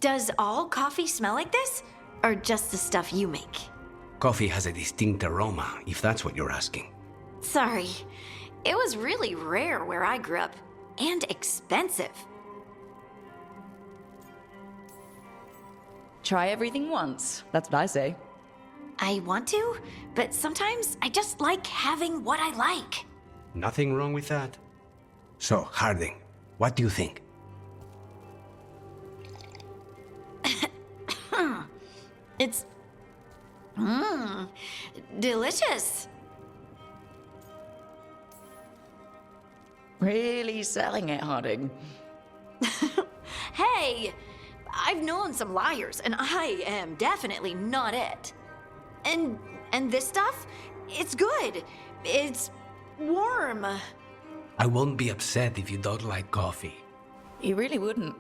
Does all coffee smell like this? Or just the stuff you make? Coffee has a distinct aroma, if that's what you're asking. Sorry. It was really rare where I grew up. And expensive. Try everything once. That's what I say. I want to, but sometimes I just like having what I like. Nothing wrong with that. So, Harding, what do you think? It's... delicious. Really selling it, Harding. Hey! I've known some liars, and I am definitely not it. And this stuff? It's good. It's warm. I won't be upset if you don't like coffee. You really wouldn't.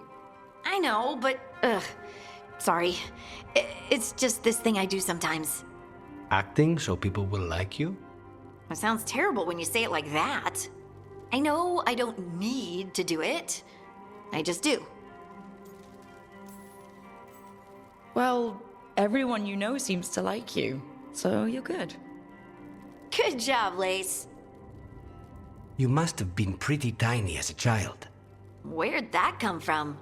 I know, but... sorry. It's just this thing I do sometimes. Acting so people will like you? It sounds terrible when you say it like that. I know I don't need to do it. I just do. Well, everyone you know seems to like you, so you're good. Good job, Lace. You must have been pretty tiny as a child. Where'd that come from?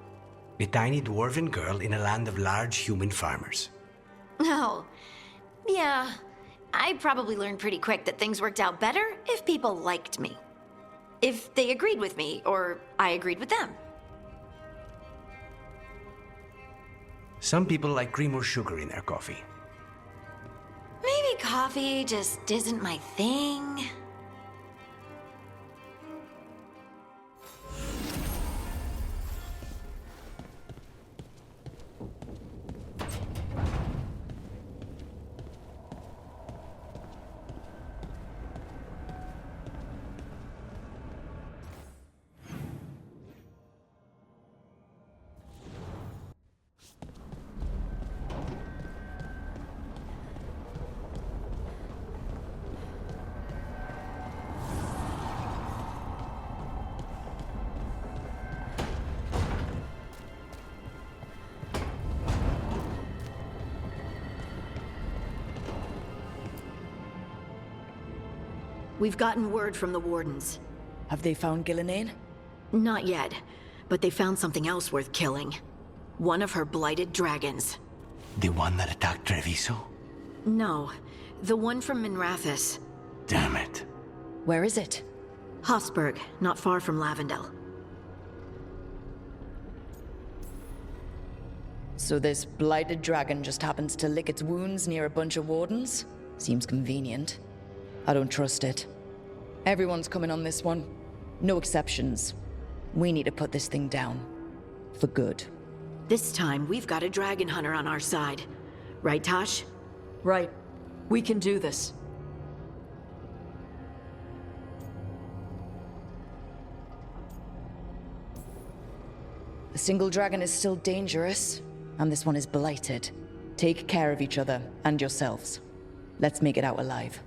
A tiny dwarven girl in a land of large human farmers. Oh, yeah. I probably learned pretty quick that things worked out better if people liked me. If they agreed with me, or I agreed with them. Some people like cream or sugar in their coffee. Maybe coffee just isn't my thing. We've gotten word from the Wardens. Have they found Gillenane? Not yet, but they found something else worth killing. One of her blighted dragons. The one that attacked Treviso? No, the one from Minrathous. Damn it. Where is it? Hossberg, not far from Lavendel. So this blighted dragon just happens to lick its wounds near a bunch of Wardens? Seems convenient. I don't trust it. Everyone's coming on this one. No exceptions. We need to put this thing down. For good. This time, we've got a dragon hunter on our side. Right, Taash? Right. We can do this. The single dragon is still dangerous, and this one is blighted. Take care of each other and yourselves. Let's make it out alive.